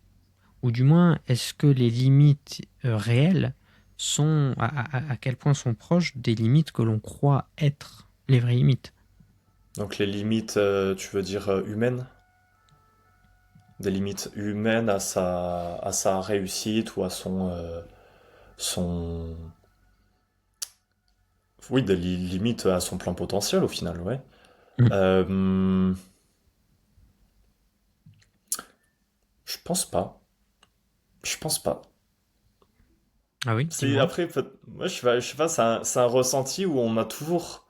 Ou du moins, est-ce que les limites réelles sont, à quel point sont proches des limites que l'on croit être les vraies limites? Donc les limites, tu veux dire humaines? Des limites humaines à sa réussite ou à son... Oui, des limites à son plein potentiel au final, ouais. Mm. Euh, je pense pas. Je pense pas. Ah oui, C'est dis-moi. après, moi je sais pas, c'est un ressenti où on a toujours.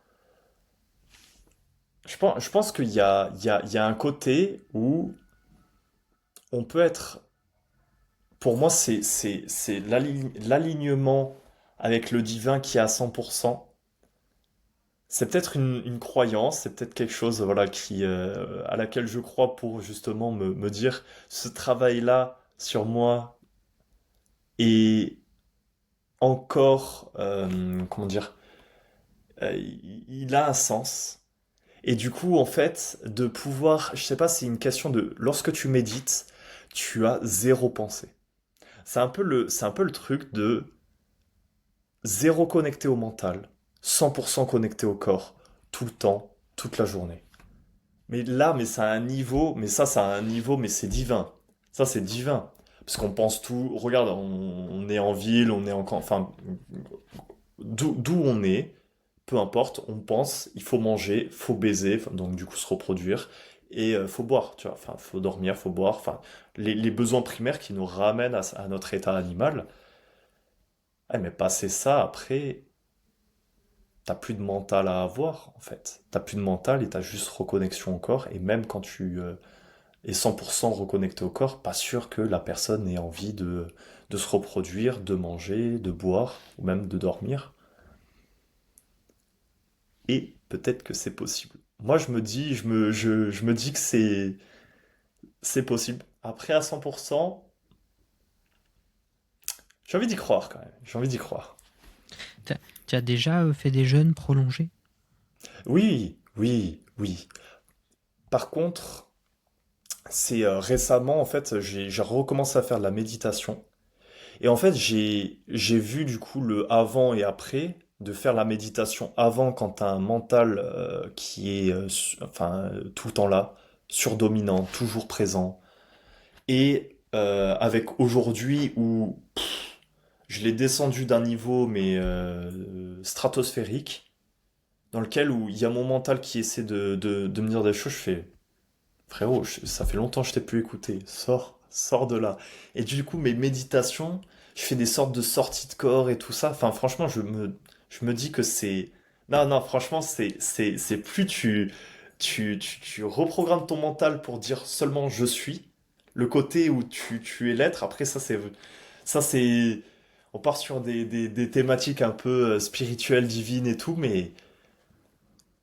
Je pense qu'il y a un côté où on peut être. Pour moi, c'est l'alignement avec le divin qui est à 100%. C'est peut-être une croyance, c'est peut-être quelque chose voilà, à laquelle je crois pour justement me dire ce travail-là sur moi est encore, comment dire, il a un sens. Et du coup, en fait, de pouvoir, je sais pas, c'est une question de, lorsque tu médites, tu as zéro pensée. C'est un peu le truc de zéro connecté au mental, 100% connecté au corps, tout le temps, toute la journée. Mais là, mais ça a un niveau, mais ça a un niveau, mais c'est divin. Ça, c'est divin. Parce qu'on pense tout, regarde, on est en ville, on est en, enfin, d'où on est, peu importe, on pense, il faut manger, faut baiser, enfin, donc du coup se reproduire, et faut boire, tu vois, enfin, faut dormir, faut boire, enfin, les besoins primaires qui nous ramènent à notre état animal. Ah, mais passer ça, après, t'as plus de mental à avoir, en fait. T'as plus de mental et t'as juste reconnexion au corps, et même quand tu es 100% reconnecté au corps, pas sûr que la personne ait envie de se reproduire, de manger, de boire, ou même de dormir. Et peut-être que c'est possible. Moi, je me dis, je me dis que c'est possible. Après, à 100%, j'ai envie d'y croire quand même. J'ai envie d'y croire. T'as- Tu as déjà fait des jeûnes prolongés? Oui, oui, oui. Par contre, c'est récemment, en fait, j'ai recommencé à faire de la méditation. Et en fait, j'ai vu du coup le avant et après de faire la méditation avant quand t'as un mental qui est enfin, tout le temps là, surdominant, toujours présent. Et avec aujourd'hui où je l'ai descendu d'un niveau mais stratosphérique, dans lequel où il y a mon mental qui essaie de me dire des choses, je fais, frérot, ça fait longtemps que je t'ai plus écouté, sors de là. Et du coup, mes méditations, je fais des sortes de sorties de corps et tout ça. Enfin, franchement, je me dis que c'est... Non, non, franchement, c'est plus tu reprogrammes ton mental pour dire seulement je suis. Le côté où tu es l'être, après ça c'est, on part sur des thématiques un peu spirituelles, divines et tout, mais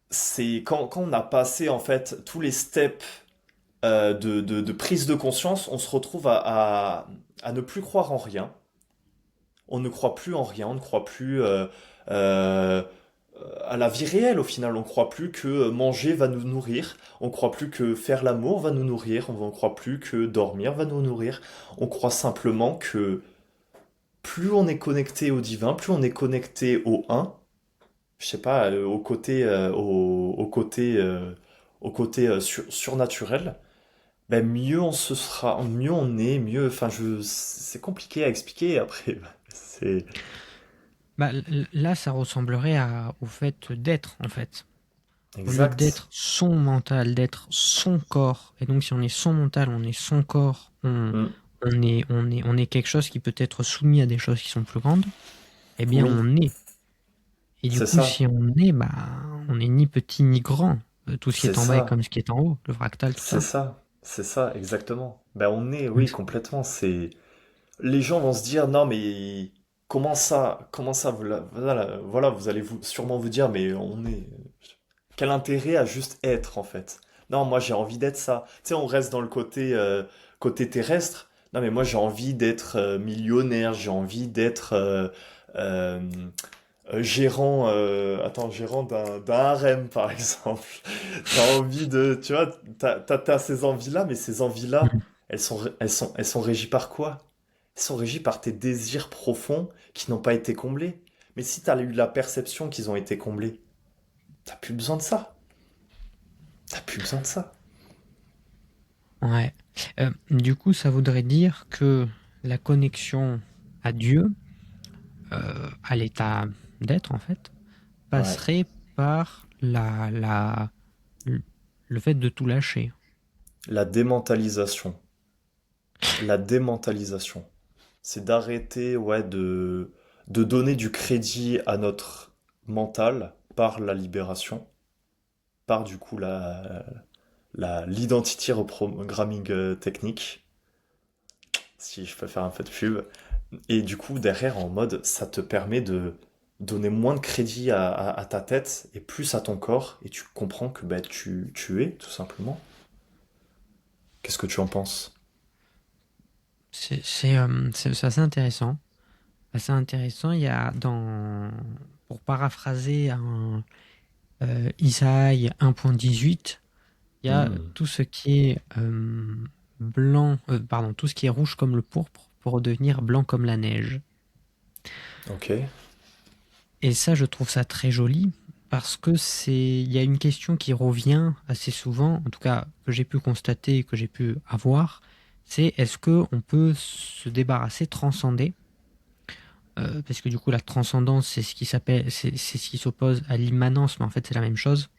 c'est quand on a passé en fait tous les steps de prise de conscience, on se retrouve à ne plus croire en rien. On ne croit plus en rien, on ne croit plus euh, à la vie réelle au final. On ne croit plus que manger va nous nourrir. On ne croit plus que faire l'amour va nous nourrir. On ne croit plus que dormir va nous nourrir. On croit simplement que plus on est connecté au divin, plus on est connecté au un, je sais pas, au côté surnaturel, ben mieux on se sera, mieux on est, mieux. Enfin, c'est compliqué à expliquer après. C'est Bah, là, ça ressemblerait au fait d'être, en fait. Au lieu exact. d'être son mental, d'être son corps. Et donc, si on est son mental, on est son corps, Hmm. on est quelque chose qui peut être soumis à des choses qui sont plus grandes, eh bien, Oui, on est. Et du c'est coup, ça, si on est, bah, on n'est ni petit ni grand. Tout ce qui c'est est en bas est comme ça, ce qui est en haut, le fractal, tout ça. c'est ça, exactement. Ben on est, Donc, oui, complètement. C'est les gens vont se dire non mais comment ça, voilà, voilà, vous allez sûrement vous dire mais on est quel intérêt à juste être en fait? Non, moi j'ai envie d'être ça. Tu sais, on reste dans le côté terrestre. Non, mais moi j'ai envie d'être millionnaire, j'ai envie d'être euh, gérant d'un harem par exemple. T'as envie de, tu vois, t'as ces envies-là, mais ces envies-là, mhm. elles sont régies par quoi? Elles sont régies par tes désirs profonds qui n'ont pas été comblés. Mais si t'as eu la perception qu'ils ont été comblés, t'as plus besoin de ça. T'as plus besoin de ça. Ouais. Du coup, ça voudrait dire que la connexion à Dieu, à l'état d'être, en fait, Ouais. passerait par le fait de tout lâcher. La démentalisation. La démentalisation. C'est d'arrêter, ouais, de donner du crédit à notre mental par la libération, par du coup l'identity reprogramming technique, si je peux faire un peu de pub. Et du coup, derrière, en mode, ça te permet de donner moins de crédit à ta tête et plus à ton corps, et tu comprends que bah, tu es, tout simplement. Qu'est-ce que tu en penses? C'est assez intéressant. Assez intéressant. Il y a pour paraphraser un Isaïe 1.18, il y a Hmm. tout ce qui est blanc, pardon, tout ce qui est rouge comme le pourpre pour redevenir blanc comme la neige. Ok. Et ça, je trouve ça très joli parce que il y a une question qui revient assez souvent, en tout cas que j'ai pu constater, que j'ai pu avoir, c'est est-ce que on peut se débarrasser, transcender, parce que du coup la transcendance c'est ce qui s'appelle, c'est ce qui s'oppose à l'immanence, mais en fait c'est la même chose,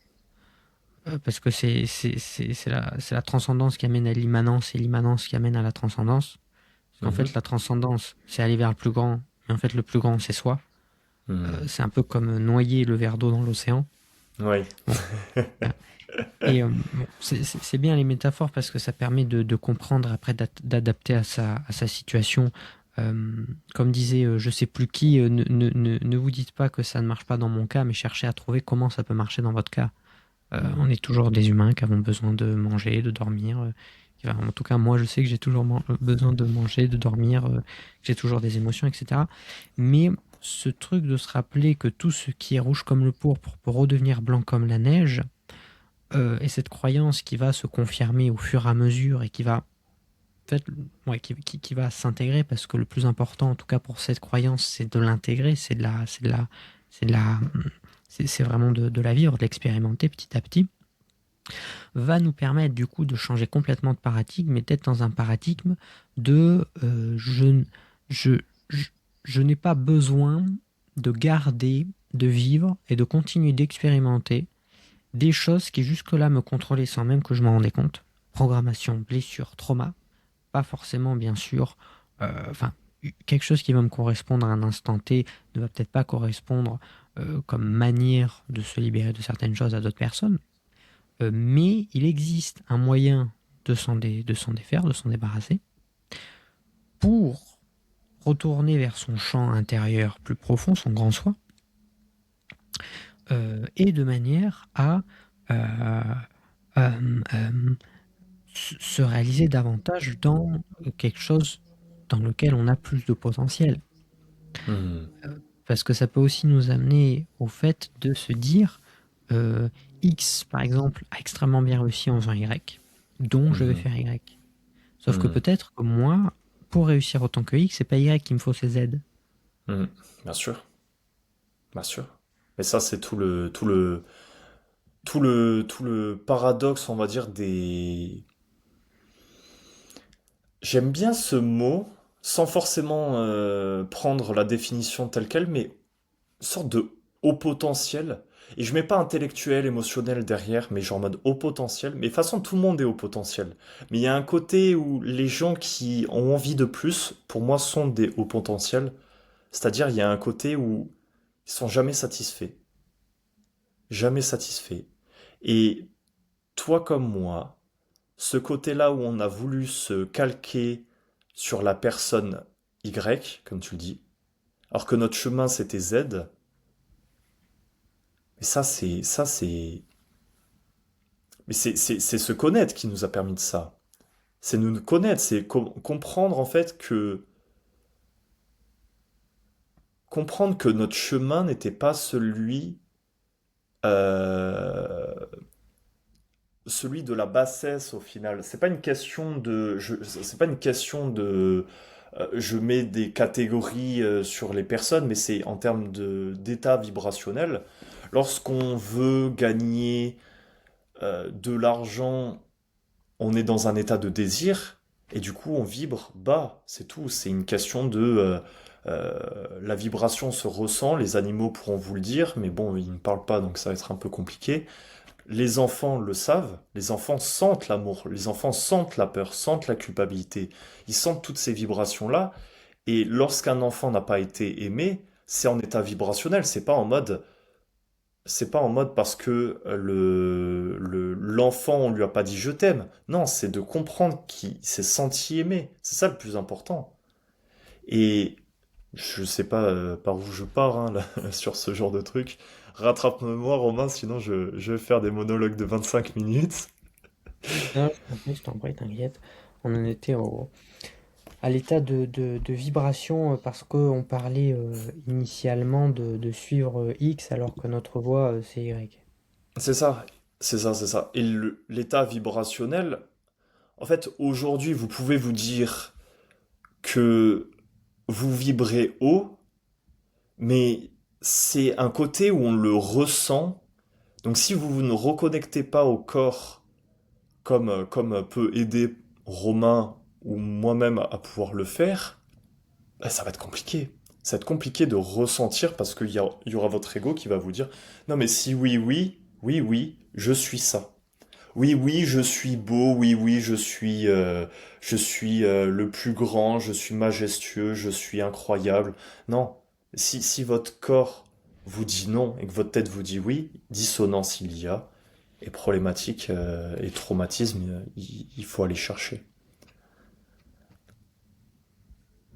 parce que c'est la transcendance qui amène à l'immanence et l'immanence qui amène à la transcendance. Parce qu'en Mhm. fait la transcendance c'est aller vers le plus grand, mais en fait le plus grand c'est soi. Hmm. C'est un peu comme noyer le verre d'eau dans l'océan. Oui. Bon, euh, et bon, c'est bien les métaphores parce que ça permet de comprendre après d'adapter à sa situation. Comme disait je sais plus qui, ne vous dites pas que ça ne marche pas dans mon cas, mais cherchez à trouver comment ça peut marcher dans votre cas. On Hmm. est toujours des humains qui avons besoin de manger, de dormir. Enfin, en tout cas, moi, je sais que j'ai toujours besoin de manger, de dormir, que j'ai toujours des émotions, etc. Mais ce truc de se rappeler que tout ce qui est rouge comme le pourpre peut redevenir blanc comme la neige, et cette croyance qui va se confirmer au fur et à mesure et qui va, en fait, ouais, qui va s'intégrer parce que le plus important, en tout cas pour cette croyance, c'est de l'intégrer, c'est de la, c'est vraiment de la vivre, de l'expérimenter petit à petit, va nous permettre du coup de changer complètement de paradigme et d'être dans un paradigme de je, je, je n'ai pas besoin de garder. de vivre et de continuer d'expérimenter des choses qui jusque-là me contrôlaient sans même que je m'en rendais compte. Programmation, blessure, trauma, pas forcément bien sûr, enfin, quelque chose qui va me correspondre à un instant T ne va peut-être pas correspondre comme manière de se libérer de certaines choses à d'autres personnes, mais il existe un moyen de s'en défaire, de s'en débarrasser, pour retourner vers son champ intérieur plus profond, son grand soi, et de manière à euh, euh, euh, se réaliser davantage dans quelque chose dans lequel on a plus de potentiel. Mhm. Parce que ça peut aussi nous amener au fait de se dire X, par exemple, a extrêmement bien réussi en faisant Y, donc je vais Mhm. faire Y. Sauf que Mhm. peut-être que moi, pour réussir autant que X, c'est pas Y qu'il me faut, c'est Z. Mhm. Bien sûr, bien sûr. Et ça, c'est tout le paradoxe, on va dire, des... J'aime bien ce mot, sans forcément prendre la définition telle quelle, mais une sorte de haut potentiel. Et je mets pas intellectuel, émotionnel derrière, mais genre en mode haut potentiel. Mais de toute façon, tout le monde est haut potentiel. Mais il y a un côté où les gens qui ont envie de plus, pour moi, sont des hauts potentiels. C'est-à-dire, il y a un côté où ils sont jamais satisfaits. Jamais satisfaits. Et toi comme moi, ce côté-là où on a voulu se calquer sur la personne Y, comme tu le dis, alors que notre chemin c'était Z, mais c'est se connaître qui nous a permis de ça. C'est nous connaître, c'est comprendre en fait que notre chemin n'était pas euh, celui de la bassesse au final. C'est pas une question de, c'est pas une question de, je mets des catégories sur les personnes, mais c'est en termes d'état vibrationnel. Lorsqu'on veut gagner de l'argent, on est dans un état de désir et du coup on vibre bas. C'est tout. C'est une question de la vibration se ressent. Les animaux pourront vous le dire, mais bon, ils ne parlent pas, donc ça va être un peu compliqué. Les enfants le savent, les enfants sentent l'amour, les enfants sentent la peur, sentent la culpabilité, ils sentent toutes ces vibrations-là, et lorsqu'un enfant n'a pas été aimé, c'est en état vibrationnel, c'est pas en mode parce que l'enfant on lui a pas dit je t'aime, non, c'est de comprendre qu'il s'est senti aimé, c'est ça le plus important. Et je sais pas par où je pars hein, là, sur ce genre de truc. Rattrape-moi, Romain, sinon je vais faire des monologues de 25 minutes. Non, je t'en prie, t'inquiète. On en était à l'état de vibration parce qu'on parlait initialement de suivre X alors que notre voie c'est Y. C'est ça, c'est ça, c'est ça. Et l'état vibrationnel, en fait, aujourd'hui, vous pouvez vous dire que vous vibrez haut, mais c'est un côté où on le ressent. Donc si vous ne reconnectez pas au corps comme peut aider Romain ou moi-même à pouvoir le faire, bah, ça va être compliqué. Ça va être compliqué de ressentir parce qu'il y aura votre ego qui va vous dire non mais si oui, oui, oui, oui, je suis ça. Oui, oui, je suis beau, oui, oui, je suis le plus grand, je suis majestueux, je suis incroyable. Non, si votre corps vous dit non et que votre tête vous dit oui, dissonance il y a, et problématique et traumatisme, il faut aller chercher.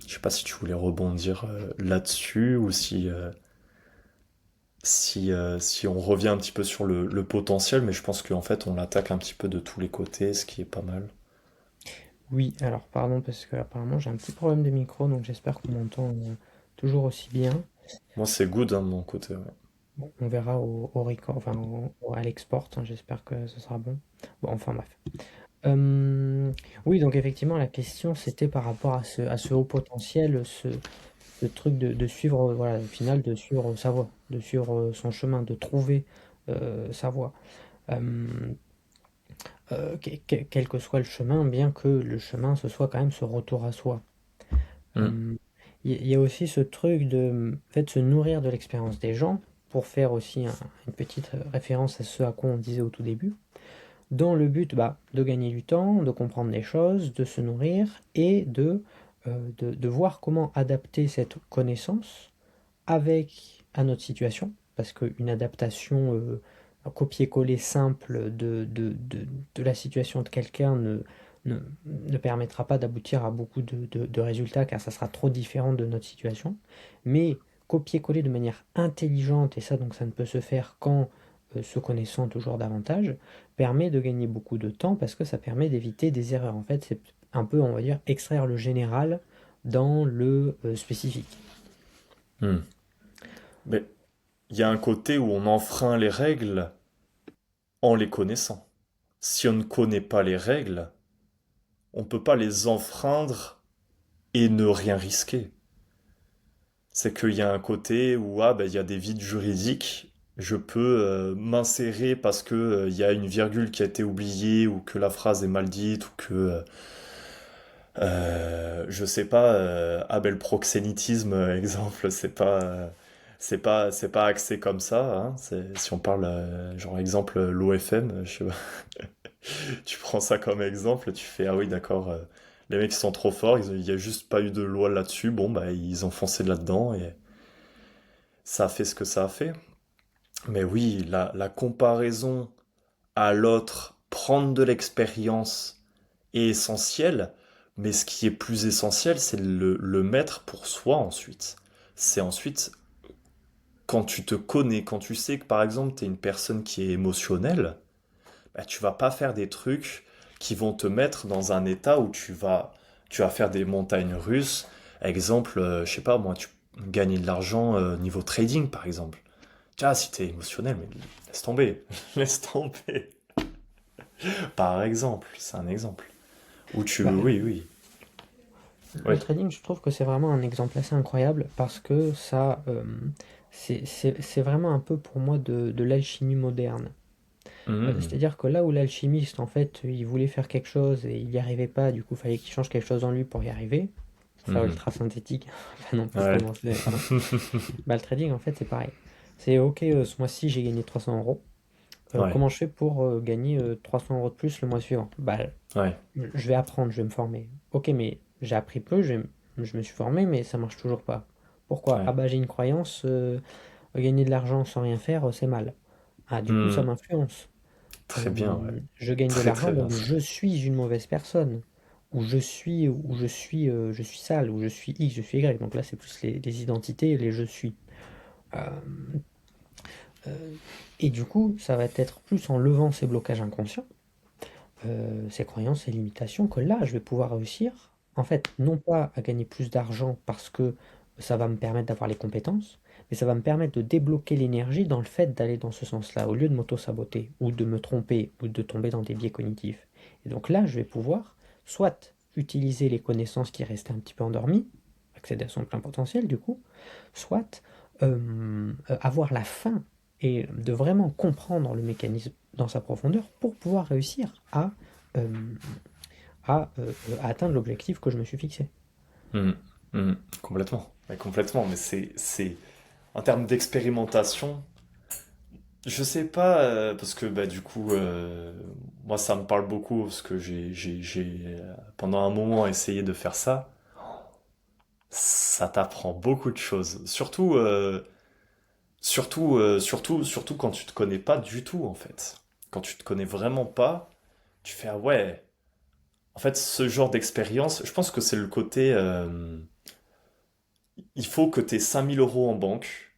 Je sais pas si tu voulais rebondir là-dessus ou si on revient un petit peu sur le potentiel, mais je pense qu'en fait on l'attaque un petit peu de tous les côtés, ce qui est pas mal. Oui, alors pardon parce que apparemment j'ai un petit problème de micro donc j'espère qu'on m'entend toujours aussi bien. Moi c'est good hein, de mon côté. Ouais. Bon, on verra au record, enfin à l'export, hein, j'espère que ce sera bon. Bon, enfin bref. Oui, donc effectivement, la question c'était par rapport à ce haut potentiel, ce truc de suivre, voilà, au final, de suivre sa voie, de suivre son chemin, de trouver sa voie. Euh, quel que soit le chemin, bien que le chemin ce soit quand même ce retour à soi. Hmm. Euh, il y a aussi ce truc de, en fait, se nourrir de l'expérience des gens pour faire aussi une petite référence à ce à quoi on disait au tout début, dans le but de gagner du temps, de comprendre les choses, de se nourrir et de voir comment adapter cette connaissance avec à notre situation, parce qu'une adaptation copier-coller simple de la situation de quelqu'un ne permettra pas d'aboutir à beaucoup de résultats, car ça sera trop différent de notre situation. Mais copier-coller de manière intelligente, et ça donc ça ne peut se faire qu'en se connaissant toujours davantage, permet de gagner beaucoup de temps, parce que ça permet d'éviter des erreurs. En fait, c'est un peu, on va dire, extraire le général dans le spécifique. Hmm. Mais il y a un côté où on enfreint les règles en les connaissant. Si on ne connaît pas les règles, on peut pas les enfreindre et ne rien risquer. C'est qu'il y a un côté où il y a des vides juridiques, je peux m'insérer parce que il y a une virgule qui a été oubliée ou que la phrase est mal dite ou que je sais pas, Abel proxénétisme, exemple, c'est pas axé comme ça, hein. Si on parle, genre exemple l'OFM, je sais pas, tu prends ça comme exemple, tu fais ah oui d'accord, les mecs sont trop forts, il y a juste pas eu de loi là-dessus, bon bah ils ont foncé là-dedans et ça a fait ce que ça a fait. Mais oui, la comparaison à l'autre, prendre de l'expérience est essentiel, mais ce qui est plus essentiel, c'est le mettre pour soi ensuite. C'est ensuite, quand tu te connais, quand tu sais que par exemple, tu es une personne qui est émotionnelle, bah, tu vas pas faire des trucs qui vont te mettre dans un état où tu vas faire des montagnes russes. Exemple, je sais pas moi, tu gagner de l'argent niveau trading par exemple. Tu vois, si t'es émotionnel, mais laisse tomber, laisse tomber. Par exemple, c'est un exemple. Où tu... Bah, Oui, oui. le Oui. trading, je trouve que c'est vraiment un exemple assez incroyable, parce que ça, c'est vraiment un peu pour moi de l'alchimie moderne. Mhm. C'est-à-dire que là où l'alchimiste, en fait, il voulait faire quelque chose et il n'y arrivait pas, du coup, il fallait qu'il change quelque chose en lui pour y arriver. Pour faire Mhm. ultra synthétique, pas non plus Ouais. commencer. Voilà. Bah, le trading, en fait, c'est pareil. C'est ok, ce mois-ci, j'ai gagné 300 euros. Ouais. Comment je fais pour gagner 300 euros de plus le mois suivant? Bah, Ouais. je vais apprendre, je vais me former. Ok, mais j'ai appris peu, je me suis formé, mais ça marche toujours pas. Pourquoi? Ah Ouais. bah j'ai une croyance, gagner de l'argent sans rien faire, c'est mal. Ah, du coup, ça Mhm. m'influence. Très bien, ouais. Je gagne de Très l'argent, très bien donc ça. je suis une mauvaise personne. Je suis sale, ou je suis X, je suis Y. Donc là, c'est plus les identités et les je suis. Euh, euh, et du coup, ça va être plus en levant ces blocages inconscients, ces croyances et limitations, que là, je vais pouvoir réussir, en fait, non pas à gagner plus d'argent parce que ça va me permettre d'avoir les compétences, mais ça va me permettre de débloquer l'énergie dans le fait d'aller dans ce sens-là, au lieu de m'auto-saboter, ou de me tromper, ou de tomber dans des biais cognitifs. Et donc là, je vais pouvoir soit utiliser les connaissances qui restaient un petit peu endormies, accéder à son plein potentiel du coup, soit avoir la fin et de vraiment comprendre le mécanisme dans sa profondeur pour pouvoir réussir euh, à atteindre l'objectif que je me suis fixé. Mhm. Mhm. Complètement. Ouais, complètement. Mais en termes d'expérimentation, je sais pas, parce que bah, du coup, moi ça me parle beaucoup parce que pendant un moment essayé de faire ça. Ça t'apprend beaucoup de choses. Surtout quand tu te connais pas du tout, en fait. Quand tu te connais vraiment pas, tu fais, ah ouais. En fait, ce genre d'expérience, je pense que c'est le côté, il faut que tu aies 5 000 € en banque.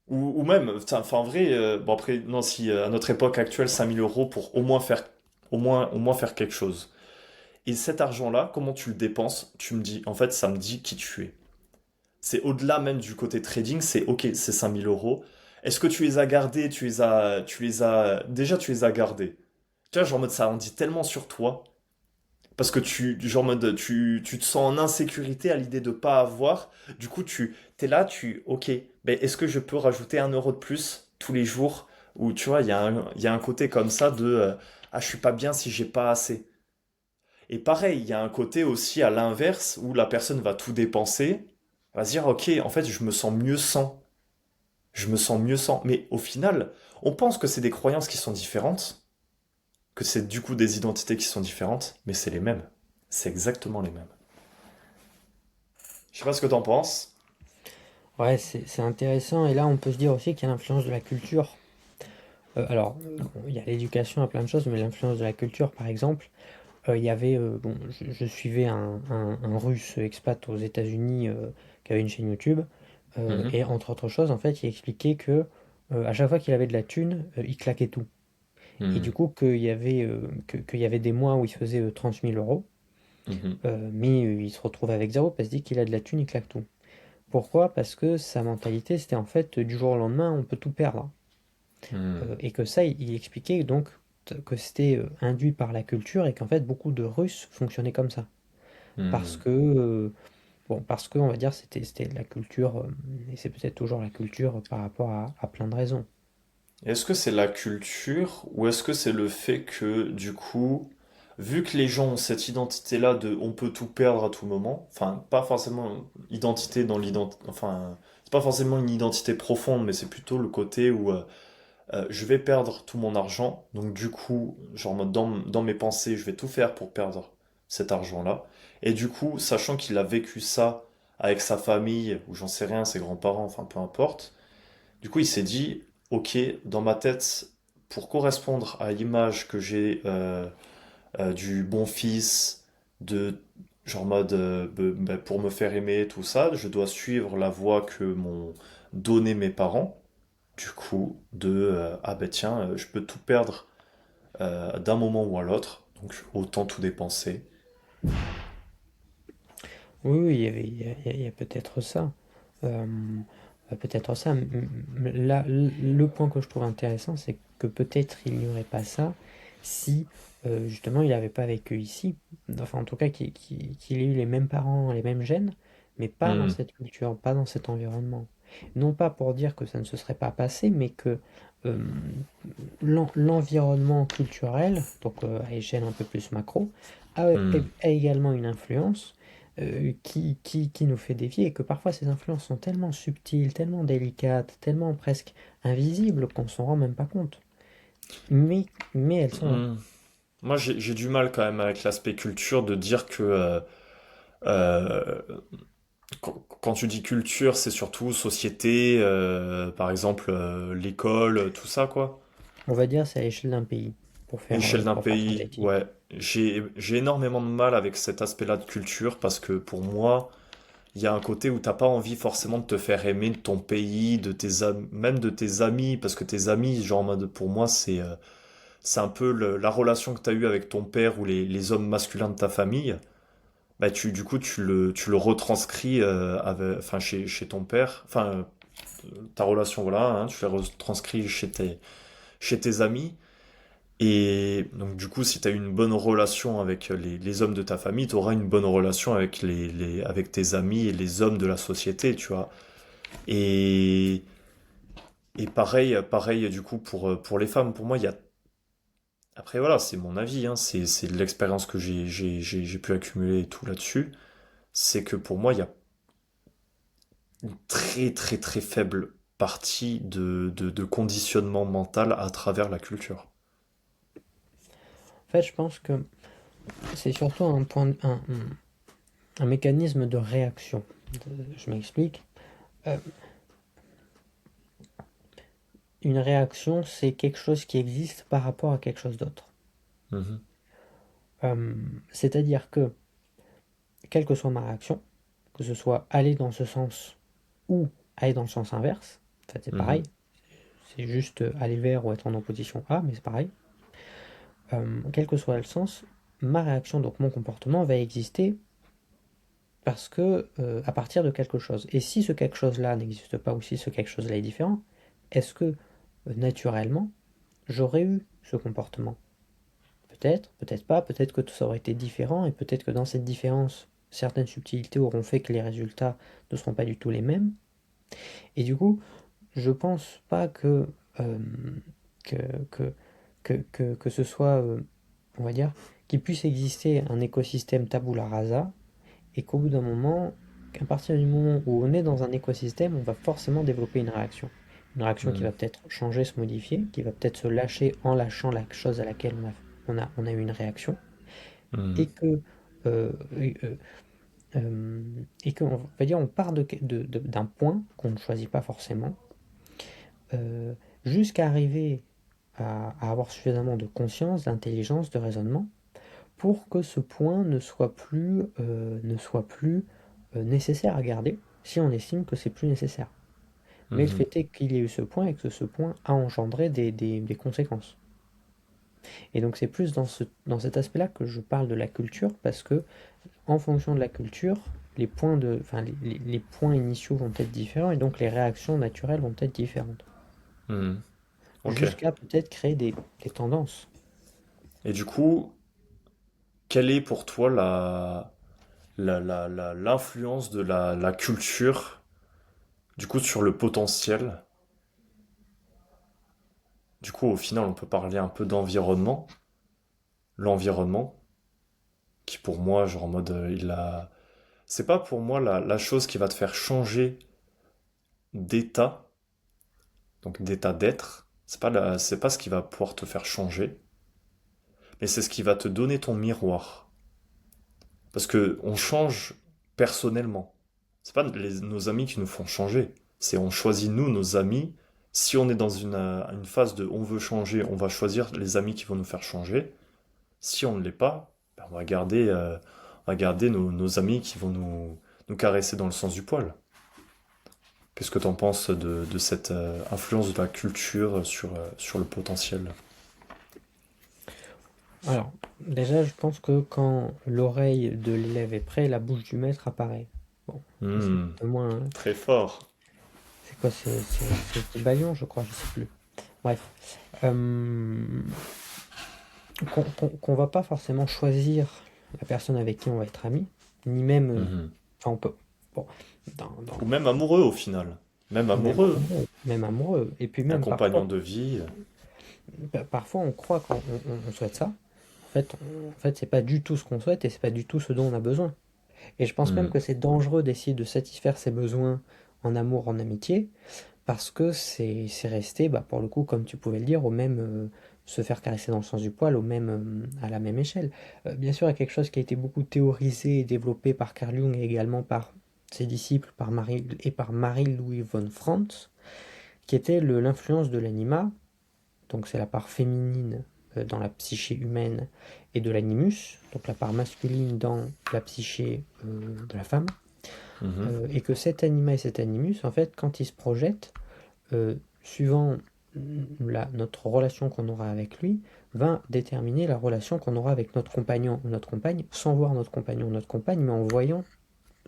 Ou même, enfin, en vrai, bon après, non, si à notre époque actuelle, 5 000 € pour au moins faire quelque chose. Et cet argent-là, comment tu le dépenses? Tu me dis, en fait, ça me dit qui tu es. C'est au-delà même du côté trading, c'est ok, c'est 5 000 €. Est-ce que tu les as gardés, déjà tu les as gardés. Tu vois, genre en mode ça en dit tellement sur toi. Parce que genre en mode, tu te sens en insécurité à l'idée de pas avoir. Du coup, t'es là, ok, ben est-ce que je peux rajouter 1 € de plus tous les jours? Ou tu vois, il y a un côté comme ça de, ah, je suis pas bien si j'ai pas assez. Et pareil, il y a un côté aussi à l'inverse où la personne va tout dépenser, va se dire ok, en fait je me sens mieux sans. Je me sens mieux sans. Mais au final, on pense que c'est des croyances qui sont différentes, que c'est du coup des identités qui sont différentes, mais c'est les mêmes. C'est exactement les mêmes. Je sais pas ce que t'en penses. Ouais, c'est intéressant. Et là, on peut se dire aussi qu'il y a l'influence de la culture. Bon, il y a l'éducation à plein de choses, mais l'influence de la culture, par exemple, il y avait, bon, je suivais un Russe expat aux États-Unis qui avait une chaîne YouTube, Mhm. et entre autres choses, en fait, il expliquait que à chaque fois qu'il avait de la thune, il claquait tout. Et du Mhm. coup, qu'il y avait des mois où il faisait 30 000 euros, Mhm. mais il se retrouve avec zéro parce qu'il dit qu'il a de la thune, il claque tout. Pourquoi? Parce que sa mentalité, c'était en fait du jour au lendemain, on peut tout perdre. Mhm. Et que ça, il expliquait donc que c'était induit par la culture et qu'en fait beaucoup de Russes fonctionnaient comme ça. Parce Mhm. que, parce que on va dire c'était la culture, et c'est peut-être toujours la culture par rapport à plein de raisons. Est-ce que c'est la culture ou est-ce que c'est le fait que du coup, vu que les gens ont cette identité-là de on peut tout perdre à tout moment, enfin pas forcément identité dans l'identité, enfin c'est pas forcément une identité profonde, mais c'est plutôt le côté où je vais perdre tout mon argent, donc du coup, genre dans mes pensées, je vais tout faire pour perdre cet argent-là. Et du coup, sachant qu'il a vécu ça avec sa famille, ou j'en sais rien, ses grands-parents, enfin peu importe, du coup il s'est dit, ok, dans ma tête, pour correspondre à l'image que j'ai du bon fils, de genre mode pour me faire aimer, tout ça, je dois suivre la voie que m'ont donné mes parents du coup de ah ben tiens je peux tout perdre d'un moment ou à l'autre donc autant tout dépenser. Oui, oui, il y a peut-être ça. Euh, peut-être ça. Là, le point que je trouve intéressant, c'est que peut-être il n'y aurait pas ça si justement il n'avait pas vécu ici. Enfin, en tout cas, qu'il ait eu les mêmes parents, les mêmes gènes, mais pas dans Hmm. cette culture, pas dans cet environnement. Non pas pour dire que ça ne se serait pas passé, mais que euh, l'environnement culturel, donc à échelle un peu plus macro, Hmm. a également une influence qui nous fait dévier et que parfois ces influences sont tellement subtiles, tellement délicates, tellement presque invisibles qu'on s'en rend même pas compte. Mais, mais elles sont là. Hmm. Moi j'ai du mal quand même avec l'aspect culture de dire que euh, quand tu dis culture c'est surtout société par exemple l'école tout ça quoi. On va dire c'est à l'échelle d'un pays, Échelle d'un pour faire pays, synthétique. ouais. J'ai énormément de mal avec cet aspect-là de culture parce que pour moi, il y a un côté où t'as pas envie forcément de te faire aimer de ton pays, de même de tes amis, parce que tes amis, genre en mode, pour moi, c'est un peu la relation que t'as eue avec ton père ou les hommes masculins de ta famille. Bah du coup, tu le retranscris enfin, chez ton père. Enfin, ta relation, voilà, hein, tu la retranscris chez tes amis. Et donc du coup, si tu as une bonne relation avec les hommes de ta famille, tu auras une bonne relation avec avec tes amis et les hommes de la société, tu vois. Et, et pareil du coup pour les femmes. Pour moi, il y a... Après voilà, c'est mon avis, hein, c'est de l'expérience que j'ai pu accumuler et tout là-dessus. C'est que pour moi, il y a une très très très faible partie de conditionnement mental à travers la culture. En fait, je pense que c'est surtout un mécanisme de réaction. Je m'explique. Euh, une réaction, c'est quelque chose qui existe par rapport à quelque chose d'autre. Mhm. Euh, C'est-à-dire que, quelle que soit ma réaction, que ce soit aller dans ce sens ou aller dans le sens inverse, en fait c'est pareil, Mhm. c'est juste aller vers ou être en opposition à, mais c'est pareil. Quel que soit le sens, ma réaction, donc mon comportement, va exister parce que à partir de quelque chose. Et si ce quelque chose-là n'existe pas ou si ce quelque chose-là est différent, est-ce que naturellement j'aurais eu ce comportement? Peut-être, peut-être pas, peut-être que tout ça aurait été différent et peut-être que dans cette différence, certaines subtilités auront fait que les résultats ne seront pas du tout les mêmes. Et du coup, je pense pas euh, que, que, que ce soit, on va dire, qu'il puisse exister un écosystème tabula rasa et qu'au bout d'un moment, qu'à partir du moment où on est dans un écosystème, on va forcément développer une réaction. Une réaction qui Hmm. va peut-être changer, se modifier, qui va peut-être se lâcher en lâchant la chose à laquelle on a eu une réaction, Hmm. et que, euh, et, euh, et qu'on va dire, on part d'un point qu'on ne choisit pas forcément, euh, jusqu'à arriver à avoir suffisamment de conscience, d'intelligence, de raisonnement, pour que ce point ne soit plus nécessaire à garder, si on estime que c'est plus nécessaire. Mais le Mhm. fait est qu'il y ait eu ce point et que ce point a engendré des conséquences. Et donc c'est plus dans cet aspect-là que je parle de la culture, parce que en fonction de la culture, les points initiaux vont être différents et donc les réactions naturelles vont être différentes. Hmm. Ok. Jusqu'à peut-être créer des tendances. Et du coup, quelle est pour toi l'influence de la culture, du coup, sur le potentiel? Du coup, au final, on peut parler un peu d'environnement. L'environnement, qui pour moi, genre en mode, c'est pas pour moi la chose qui va te faire changer d'état, donc d'état d'être. C'est pas ce qui va pouvoir te faire changer, mais c'est ce qui va te donner ton miroir. Parce que on change personnellement. C'est pas nos amis qui nous font changer. C'est on choisit nous, nos amis. Si on est dans une phase de on veut changer, on va choisir les amis qui vont nous faire changer. Si on ne l'est pas, ben, on va garder nos amis qui vont nous caresser dans le sens du poil. Qu'est-ce que tu en penses de cette influence de la culture sur le potentiel? Alors, déjà, je pense que quand l'oreille de l'élève est prête, la bouche du maître apparaît. Bon, ça c'est Hmm, un peu moins. très fort. C'est quoi? C'est Bayon, je crois, je sais plus. Bref. Euh, qu'on va pas forcément choisir la personne avec qui on va être ami, ni même. Mhm. Enfin, on peut. Bon, dans, dans- Ou même amoureux au final. Même amoureux. même amoureux. Et puis Un même compagnon parfois, de vie. parfois on croit qu'on souhaite ça. En fait, c'est pas du tout ce qu'on souhaite et c'est pas du tout ce dont on a besoin. Et je pense même Hmm. que c'est dangereux d'essayer de satisfaire ses besoins en amour, en amitié, parce que c'est resté, bah, pour le coup, comme tu pouvais le dire, au même, se faire caresser dans le sens du poil, à la même échelle. Bien sûr, il y a quelque chose qui a été beaucoup théorisé et développé par Carl Jung et également par ses disciples, par Marie-Louise von Franz, qui était l'influence de l'anima, donc c'est la part féminine dans la psyché humaine, et de l'animus, donc la part masculine dans la psyché de la femme, Mhm. et que cet anima et cet animus, en fait, quand ils se projettent, suivant notre relation qu'on aura avec lui, va déterminer la relation qu'on aura avec notre compagnon ou notre compagne, sans voir notre compagnon ou notre compagne, mais en voyant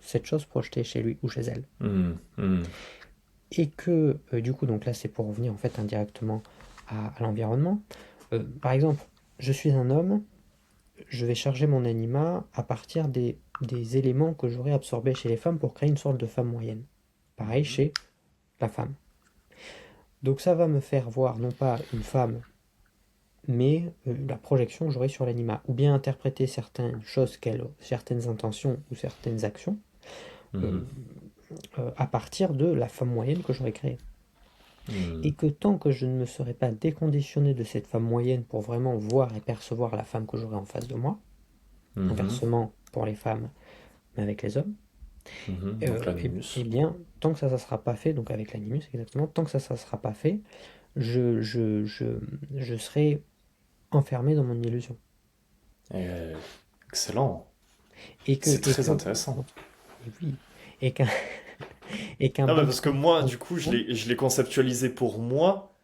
cette chose projetée chez lui ou chez elle. Hmm. Hmm. Et que, du coup, donc là, c'est pour revenir en fait indirectement à l'environnement. Par exemple, je suis un homme, je vais charger mon anima à partir des éléments que j'aurais absorbés chez les femmes pour créer une sorte de femme moyenne. Pareil Mhm. chez la femme. Donc ça va me faire voir non pas une femme, mais la projection que j'aurai sur l'anima. Ou bien interpréter certaines choses, certaines intentions ou certaines actions Mhm. euh, à partir de la femme moyenne que j'aurais créée. Hmm. Et que tant que je ne me serai pas déconditionné de cette femme moyenne pour vraiment voir et percevoir la femme que j'aurai en face de moi, Mhm. inversement pour les femmes, mais avec les hommes, Mhm. Donc et l'animus. bien, tant que ça ne sera pas fait, donc avec l'animus exactement, tant que ça ne sera pas fait, je, je, je, je serai enfermé dans mon illusion. Et- Excellent. Et que, C'est et très que, intéressant. et oui, et qu'un, et qu'un Non, mais bon parce que moi, du coup, sentiment, je l'ai conceptualisé pour moi,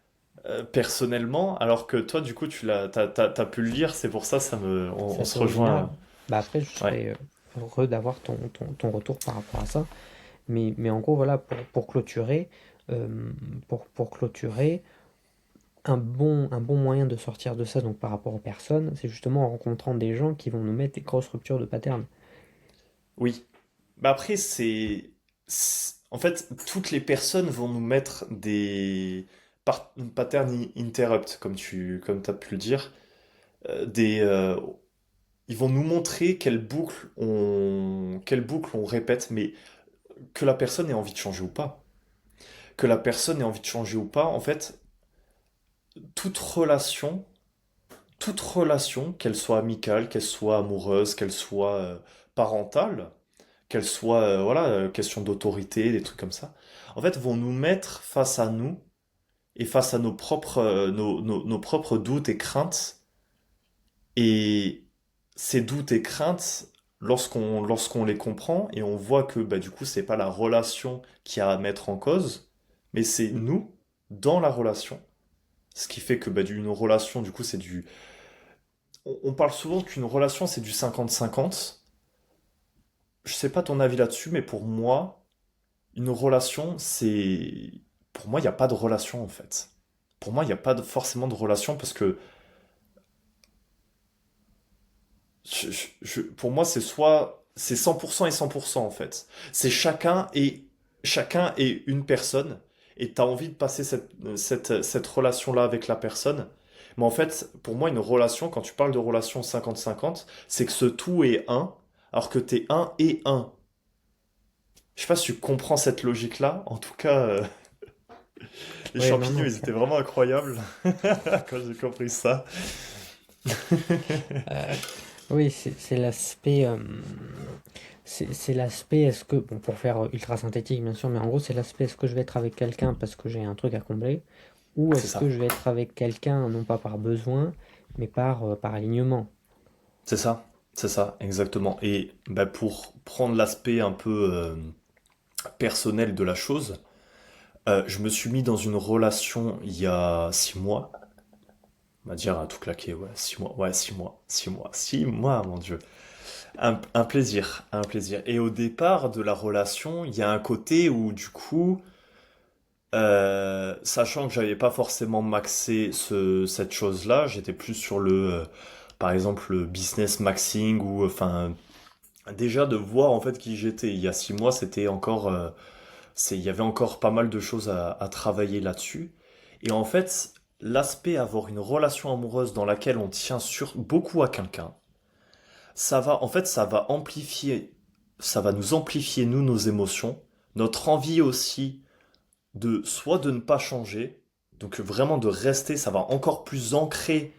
personnellement, alors que toi, du coup, t'as pu le lire, c'est pour ça, c'est on se assez rejoint. original. Bah après, je Ouais. serais heureux d'avoir ton retour par rapport à ça. Mais en gros, voilà, pour clôturer, euh, pour clôturer, un bon moyen de sortir de ça, donc par rapport aux personnes, c'est justement en rencontrant des gens qui vont nous mettre des grosses ruptures de pattern. Oui. Bah après, en fait, toutes les personnes vont nous mettre des pattern interrupt, comme t'as pu le dire. Des, ils vont nous montrer quelle boucle on répète, mais que la personne ait envie de changer ou pas. que la personne ait envie de changer ou pas, en fait, toute relation, toute relation, qu'elle soit amicale, qu'elle soit amoureuse, qu'elle soit parentale, qu'elle soit, voilà, question d'autorité, des trucs comme ça, en fait, vont nous mettre face à nous et face à nos propres, nos propres doutes et craintes. Et ces doutes et craintes, lorsqu'on les comprend et on voit que bah, du coup, c'est pas la relation qui a à mettre en cause, mais c'est nous dans la relation. Ce qui fait que bah, une relation, du coup, c'est du. On parle souvent qu'une relation, c'est du 50-50. Je sais pas ton avis là-dessus, mais pour moi, une relation, c'est. Pour moi, il n'y a pas de relation en fait. Pour moi, il n'y a pas forcément de relation parce que pour moi, c'est soit c'est 100% et 100% en fait. C'est chacun est une personne et tu as envie de passer cette relation-là avec la personne. Mais en fait, pour moi, une relation, quand tu parles de relation 50-50, c'est que ce tout est un, alors que t'es un et un. Je sais pas si tu comprends cette logique-là. En tout cas, les Ouais, non, champignons, non. ils étaient vraiment incroyables quand j'ai compris ça. Euh, oui, c'est l'aspect. C'est l'aspect, est-ce que, bon, pour faire ultra synthétique bien sûr, mais en gros, c'est l'aspect, est-ce que je vais être avec quelqu'un parce que j'ai un truc à combler, ou C'est est-ce que ça. je vais être avec quelqu'un non pas par besoin, mais par alignement. C'est ça. C'est ça, exactement. Et bah, pour prendre l'aspect un peu personnel de la chose, je me suis mis dans une relation il y a 6 mois. On va dire à tout claquer, ouais, 6 mois, ouais, 6 mois, 6 mois, 6 mois, mon Dieu. Un plaisir, un plaisir. Et au départ de la relation, il y a un côté où, du coup, sachant que j'avais pas forcément maxé cette chose-là, j'étais plus sur par exemple, le business maxing ou, enfin, déjà de voir en fait qui j'étais. Il y a 6 mois, c'était encore, il y avait encore pas mal de choses à travailler là-dessus. Et en fait, l'aspect avoir une relation amoureuse dans laquelle on tient beaucoup à quelqu'un, en fait, ça va nous amplifier nous nos émotions, notre envie aussi de soit de ne pas changer, donc vraiment de rester, ça va encore plus ancrer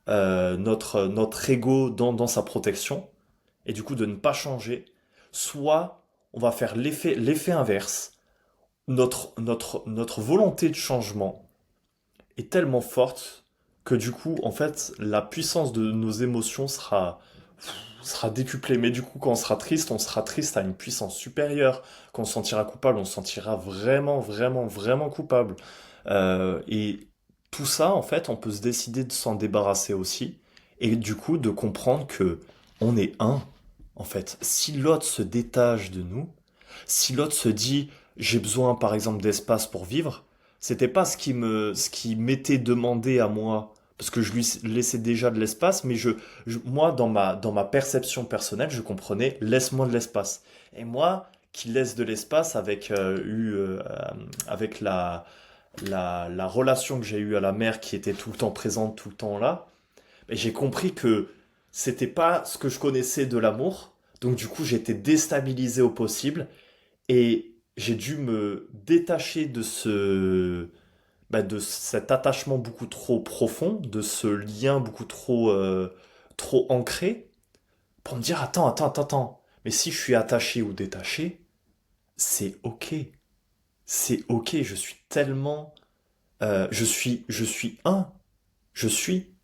notre ego dans sa protection, et du coup de ne pas changer, soit on va faire l'effet inverse. Notre volonté de changement est tellement forte que du coup, en fait, la puissance de nos émotions sera décuplée. Mais du coup, quand on sera triste à une puissance supérieure. Quand on se sentira coupable, on se sentira vraiment, vraiment, vraiment coupable. Et tout ça, en fait, on peut se décider de s'en débarrasser aussi. Et du coup, de comprendre que on est un. En fait, si l'autre se détache de nous, si l'autre se dit j'ai besoin par exemple d'espace pour vivre, c'était pas ce qui m'était demandé à moi parce que je lui laissais déjà de l'espace, mais moi dans ma perception personnelle, je comprenais laisse-moi de l'espace. Et moi qui laisse de l'espace avec la relation que j'ai eue à la mère qui était tout le temps présente, tout le temps là, et j'ai compris que c'était pas ce que je connaissais de l'amour. Donc du coup, j'étais déstabilisé au possible et j'ai dû me détacher de cet attachement beaucoup trop profond, de ce lien beaucoup trop ancré, pour me dire attends. Mais si je suis attaché ou détaché, c'est ok. C'est ok. Je suis tellement, je suis un. Je suis.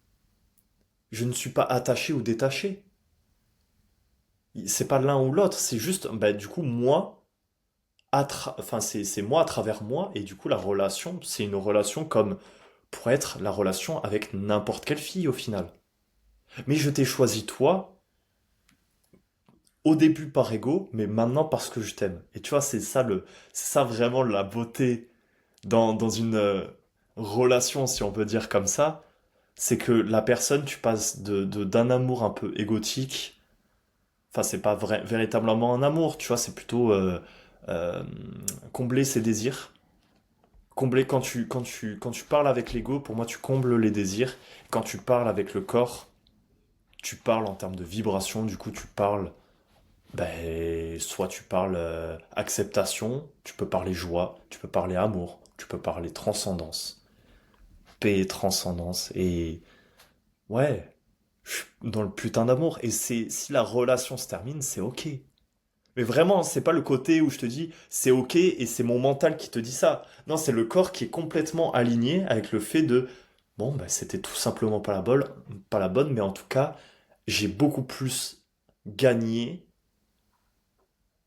Je ne suis pas attaché ou détaché. C'est pas l'un ou l'autre. C'est juste, bah, du coup, moi enfin c'est moi à travers moi et du coup la relation c'est une relation comme pourrait être la relation avec n'importe quelle fille au final. Mais je t'ai choisi toi au début par ego, mais maintenant parce que je t'aime. Et tu vois, c'est ça vraiment la beauté dans une relation, si on peut dire comme ça, c'est que la personne, tu passes d'un amour un peu égotique. Enfin, c'est pas véritablement un amour, tu vois, c'est plutôt euh, combler ses désirs. Combler quand tu parles avec l'ego, pour moi, tu combles les désirs. Quand tu parles avec le corps, tu parles en termes de vibration, du coup, tu parles ben, soit tu parles acceptation, tu peux parler joie, tu peux parler amour, tu peux parler transcendance, paix et transcendance. Et ouais, je suis dans le putain d'amour. Et c'est si la relation se termine, c'est ok. Mais vraiment, c'est pas le côté où je te dis c'est ok et c'est mon mental qui te dit ça. Non, c'est le corps qui est complètement aligné avec le fait de bon, bah, c'était tout simplement pas la bonne, mais en tout cas, j'ai beaucoup plus gagné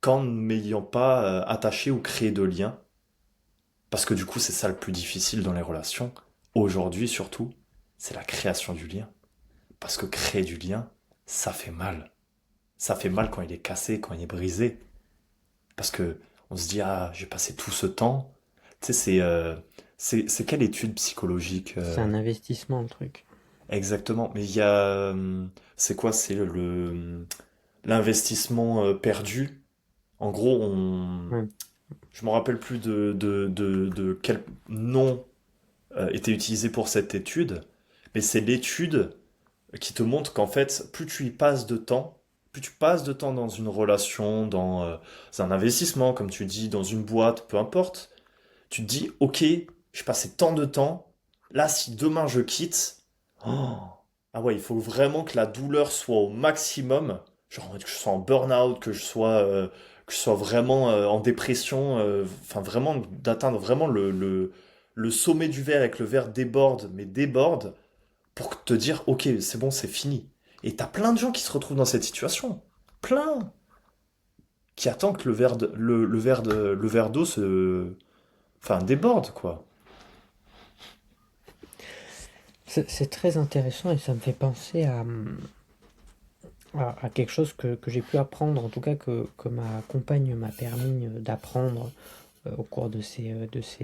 qu'en ne m'ayant pas attaché ou créé de liens. Parce que du coup, c'est ça le plus difficile dans les relations. Aujourd'hui, surtout, c'est la création du lien. Parce que créer du lien, ça fait mal. Ça fait mal quand il est cassé, quand il est brisé. Parce que on se dit, ah, j'ai passé tout ce temps. Tu sais, c'est quelle étude psychologique C'est un investissement, le truc. exactement? Mais il y a, c'est quoi? C'est l'investissement perdu. En gros, Ouais. je me rappelle plus de quel nom était utilisé pour cette étude, mais c'est l'étude qui te montre qu'en fait, plus tu y passes de temps, plus tu passes de temps dans une relation, dans un investissement, comme tu dis, dans une boîte, peu importe, tu te dis, ok, j'ai passé tant de temps, là, si demain je quitte, oh, ah ouais, il faut vraiment que la douleur soit au maximum, genre que je sois en burn-out, que je sois vraiment en dépression, enfin vraiment d'atteindre vraiment le sommet du verre avec le verre déborde, mais déborde, pour te dire, ok, c'est bon, c'est fini. Et t'as plein de gens qui se retrouvent dans cette situation. Plein. Qui attendent que le verre d'eau enfin, déborde, quoi. C'est très intéressant et ça me fait penser à quelque chose que j'ai pu apprendre, en tout cas que ma compagne m'a permis d'apprendre au cours de ces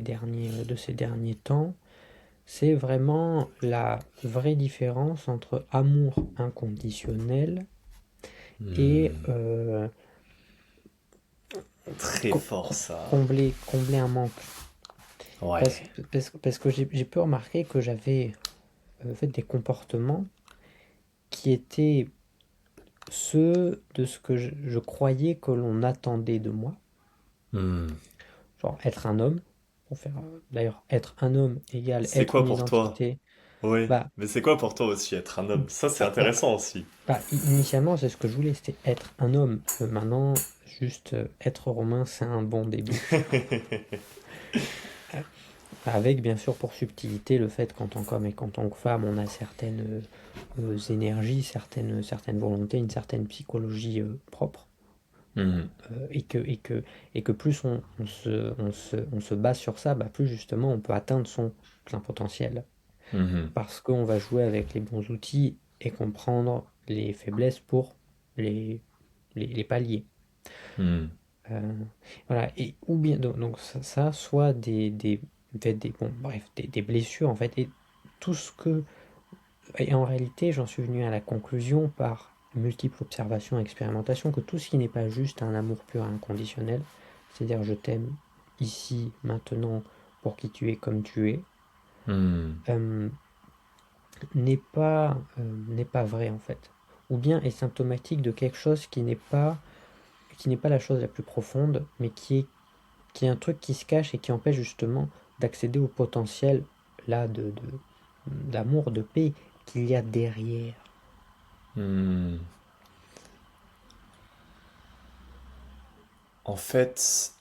derniers temps. C'est vraiment la vraie différence entre amour inconditionnel et Hmm, très fort, ça. combler un manque. Ouais. Parce que j'ai pu remarquer que j'avais fait des comportements qui étaient ceux de ce que je croyais que l'on attendait de moi. Hmm. Genre être un homme, pour faire d'ailleurs être un homme égale C'est être quoi une pour toi? identité. Oui. Bah, Mais c'est quoi pour toi aussi être un homme? Ça, c'est bah, bah, intéressant aussi. initialement, c'est ce que je voulais, c'était être un homme. Maintenant, juste être romain, c'est un bon début. Euh, Avec bien sûr pour subtilité le fait qu'en tant qu'homme et qu'en tant que femme, on a certaines énergies, certaines volontés, une certaine psychologie propre. Hmm. Et que plus on se base sur ça, bah, plus justement on peut atteindre son plein potentiel. Mhm. Parce qu'on va jouer avec les bons outils et comprendre les faiblesses pour les, les pallier. Hmm. Euh, voilà, et ou bien donc ça, soit peut-être bon, bref, des blessures en fait, et tout ce que. Et en réalité, j'en suis venu à la conclusion par multiples observations et expérimentations que tout ce qui n'est pas juste un amour pur et inconditionnel, c'est-à-dire je t'aime ici, maintenant, pour qui tu es comme tu es, Hmm. euh, n'est pas vrai en fait. Ou bien est symptomatique de quelque chose qui n'est pas la chose la plus profonde, mais qui est un truc qui se cache et qui empêche justement d'accéder au potentiel là d'amour, de paix qu'il y a derrière. Hmm. En fait,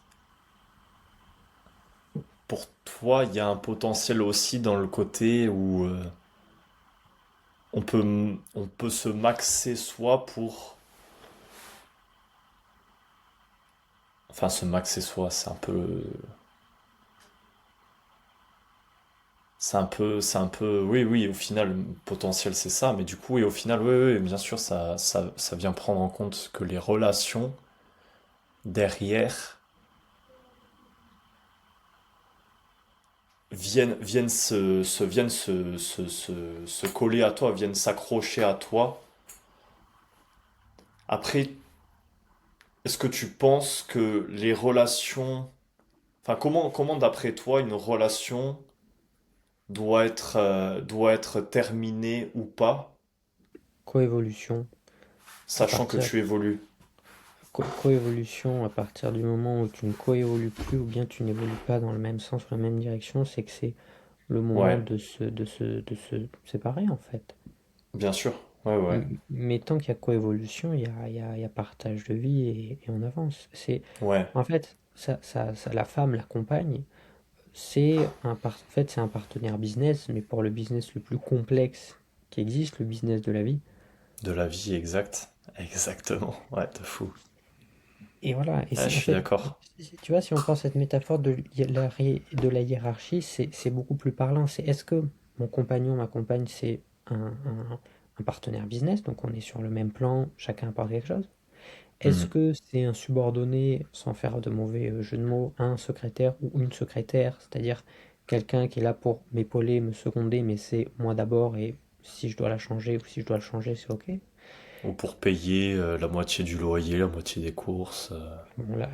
pour toi, il y a un potentiel aussi dans le côté où on peut se maxer soi pour. Enfin, se maxer soi, c'est un peu. C'est un peu. Oui, oui, au final, le potentiel, c'est ça. Mais du coup, et au final, oui, oui, bien sûr, ça vient prendre en compte que les relations derrière viennent se coller à toi, viennent s'accrocher à toi. Après, est-ce que tu penses que les relations. Enfin, comment d'après toi, une relation doit être terminée ou pas, Coévolution, à sachant que partir, tu évolues? coévolution, à partir du moment où tu ne coévolues plus ou bien tu n'évolues pas dans le même sens ou la même direction, c'est que c'est le moment Ouais, de se séparer en fait. bien sûr. Ouais, ouais. Mais tant qu'il y a coévolution, il y a partage de vie et on avance. Ouais. En fait, la femme, la compagne, en fait, c'est un partenaire business, mais pour le business le plus complexe qui existe, le business de la vie. De la vie, exact. Exactement. Ouais, de fou. Et voilà, et Ouais, je en suis fait, d'accord. tu vois, si on prend cette métaphore de la hiérarchie, c'est beaucoup plus parlant. C'est est-ce que mon compagnon, ma compagne, c'est un partenaire business, donc on est sur le même plan, chacun apporte quelque chose? Est-ce Mhm. que c'est un subordonné, sans faire de mauvais jeu de mots, un secrétaire ou une secrétaire, c'est-à-dire quelqu'un qui est là pour m'épauler, me seconder, mais c'est moi d'abord, et si je dois la changer ou si je dois le changer, c'est ok. Ou pour payer la moitié du loyer, la moitié des courses. Bon, là,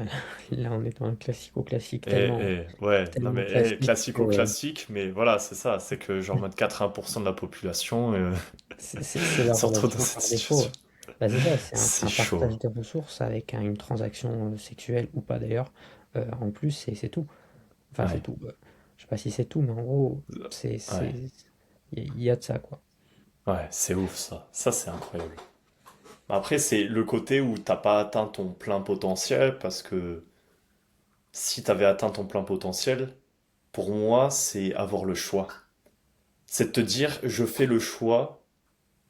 là, on est dans un classico-classique tellement, Ouais, non tellement mais classique que classico-classique, mais voilà, c'est ça. C'est que genre en mode 80% de la population c'est la se retrouve dans relation cette par défaut. situation. Bah, c'est ça, c'est un, C'est un chaud. partage des ressources avec une transaction sexuelle ou pas d'ailleurs. En plus, c'est tout. Enfin, c'est Ouais, tout. Je sais pas si c'est tout, mais en gros, ouais, il y a de ça, quoi. ouais, c'est ouf ça. Ça, c'est incroyable. Après, c'est le côté où t'as pas atteint ton plein potentiel parce que si t'avais atteint ton plein potentiel, pour moi, c'est avoir le choix. C'est de te dire, je fais le choix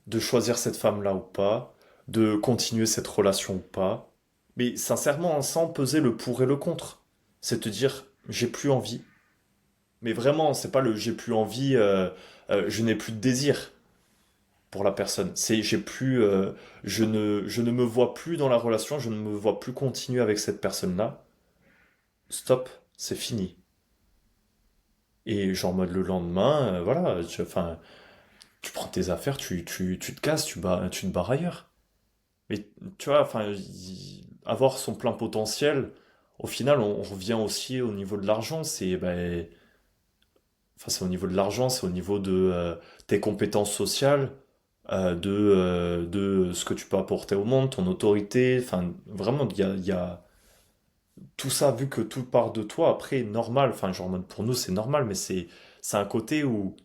de choisir cette femme-là ou pas, de continuer cette relation ou pas. Mais sincèrement, sans peser le pour et le contre. C'est te dire, j'ai plus envie. Mais vraiment, c'est pas le j'ai plus envie, je n'ai plus de désir pour la personne. C'est j'ai plus, je ne me vois plus dans la relation, je ne me vois plus continuer avec cette personne-là. Stop, c'est fini. Et genre, en mode le lendemain, voilà, enfin, tu prends tes affaires, tu te casses, tu te barres ailleurs. Mais tu vois, enfin, avoir son plein potentiel, au final, on revient aussi au niveau de l'argent. Enfin, c'est au niveau de l'argent, c'est au niveau de tes compétences sociales, de ce que tu peux apporter au monde, ton autorité. Enfin, vraiment, il y a tout ça, vu que tout part de toi, après, normal. Enfin, genre, en mode, pour nous, c'est normal, mais c'est un côté où,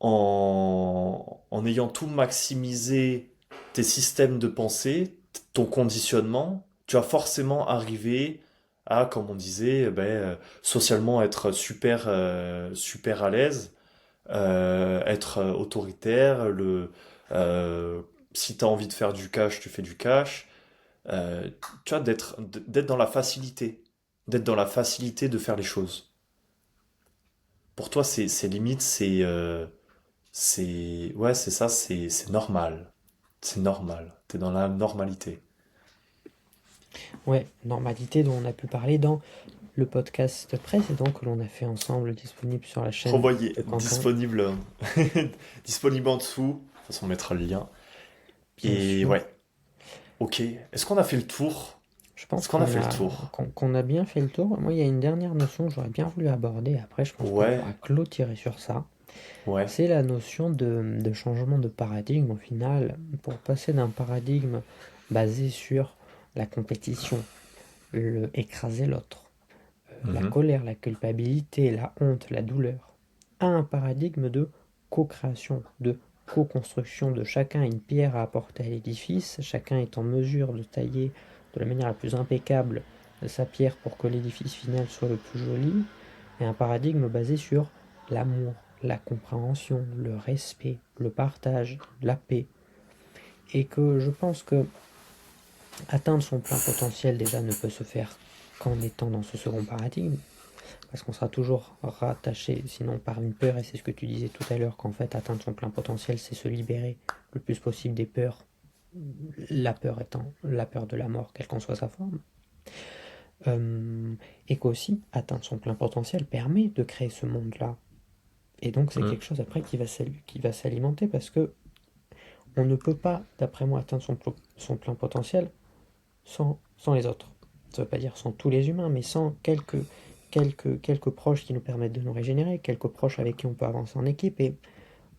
en ayant tout maximisé tes systèmes de pensée, ton conditionnement, tu vas forcément arriver à, comme on disait, socialement être super à l'aise, être autoritaire, euh, si tu as envie de faire du cash, tu fais du cash, euh, tu vois, d'être dans la facilité, d'être dans la facilité de faire les choses. Pour toi, c'est limite, ouais, c'est ça, c'est normal. C'est normal. T'es dans la normalité. Ouais, normalité dont on a pu parler dans le podcast précédent que l'on a fait ensemble, disponible sur la chaîne Revoyez, de Quentin, disponible, disponible en dessous. De toute façon, on mettra le lien. bien Et sûr. ouais, ok. Est-ce qu'on a fait le tour? Je pense Est-ce qu'on a qu'on fait le a, tour? qu'on a bien fait le tour. Moi, il y a une dernière notion que j'aurais bien voulu aborder. Après, je pense qu'on Ouais, pourra clôturer sur ça. ouais. C'est la notion de changement de paradigme au final, pour passer d'un paradigme basé sur la compétition, écraser l'autre, la Mhm. colère, la culpabilité, la honte, la douleur, à un paradigme de co-création, de co-construction, de chacun a une pierre à apporter à l'édifice, chacun est en mesure de tailler de la manière la plus impeccable sa pierre pour que l'édifice final soit le plus joli, et un paradigme basé sur l'amour, la compréhension, le respect, le partage, la paix. Et que je pense que atteindre son plein potentiel déjà ne peut se faire qu'en étant dans ce second paradigme, parce qu'on sera toujours rattaché sinon par une peur, et c'est ce que tu disais tout à l'heure, qu'en fait atteindre son plein potentiel, c'est se libérer le plus possible des peurs, la peur étant la peur de la mort, quelle qu'en soit sa forme. Et qu'aussi atteindre son plein potentiel permet de créer ce monde-là. Et donc c'est Mhm. quelque chose après qui va s'alimenter, parce que on ne peut pas, d'après moi, atteindre son plein potentiel sans les autres. Ça ne veut pas dire sans tous les humains, mais sans quelques proches qui nous permettent de nous régénérer, quelques proches avec qui on peut avancer en équipe, et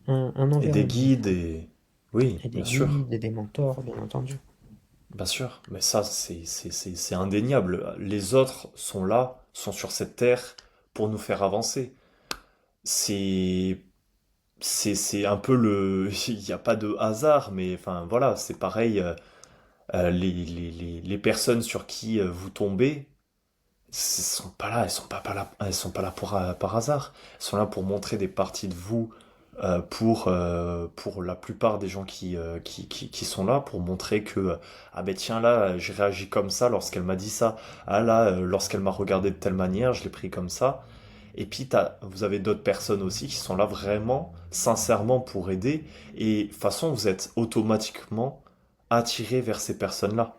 un Et des environnement. guides et... Oui, Et des bien sûr. guides, et des mentors, bien entendu. bien sûr, mais ça, c'est indéniable. Les autres sont là, sont sur cette terre pour nous faire avancer. C'est, c'est un peu le, il n'y a pas de hasard, mais enfin voilà, c'est pareil. Les personnes sur qui vous tombez, sont pas là, elles sont pas là par hasard. Elles sont là pour montrer des parties de vous pour la plupart des gens qui sont là, pour montrer que ah ben tiens là, j'ai réagi comme ça lorsqu'elle m'a dit ça. Ah là, lorsqu'elle m'a regardé de telle manière, je l'ai pris comme ça. Et puis vous avez d'autres personnes aussi qui sont là vraiment, sincèrement pour aider. Et de toute façon, vous êtes automatiquement attiré vers ces personnes-là.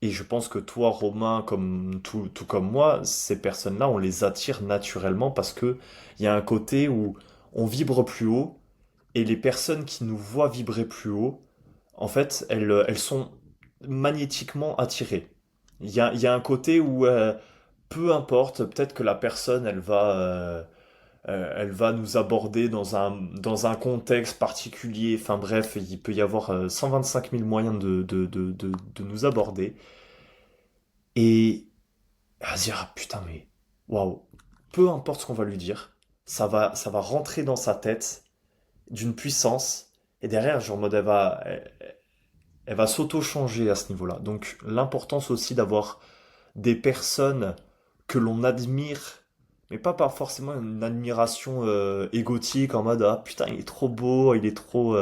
Et je pense que toi, Romain, comme tout comme moi, ces personnes-là, on les attire naturellement parce que il y a un côté où on vibre plus haut et les personnes qui nous voient vibrer plus haut, en fait, elles sont magnétiquement attirées. Il y a un côté où peu importe, peut-être que la personne, elle va nous aborder dans un contexte particulier. Enfin bref, il peut y avoir 125 000 moyens de nous aborder. Et elle va se dire, ah, putain, mais waouh, peu importe ce qu'on va lui dire, ça va rentrer dans sa tête d'une puissance. Et derrière, genre, en mode, elle va s'auto-changer à ce niveau-là. Donc, l'importance aussi d'avoir des personnes que l'on admire, mais pas par forcément une admiration égotique en mode, ah putain, il est trop beau, il est trop.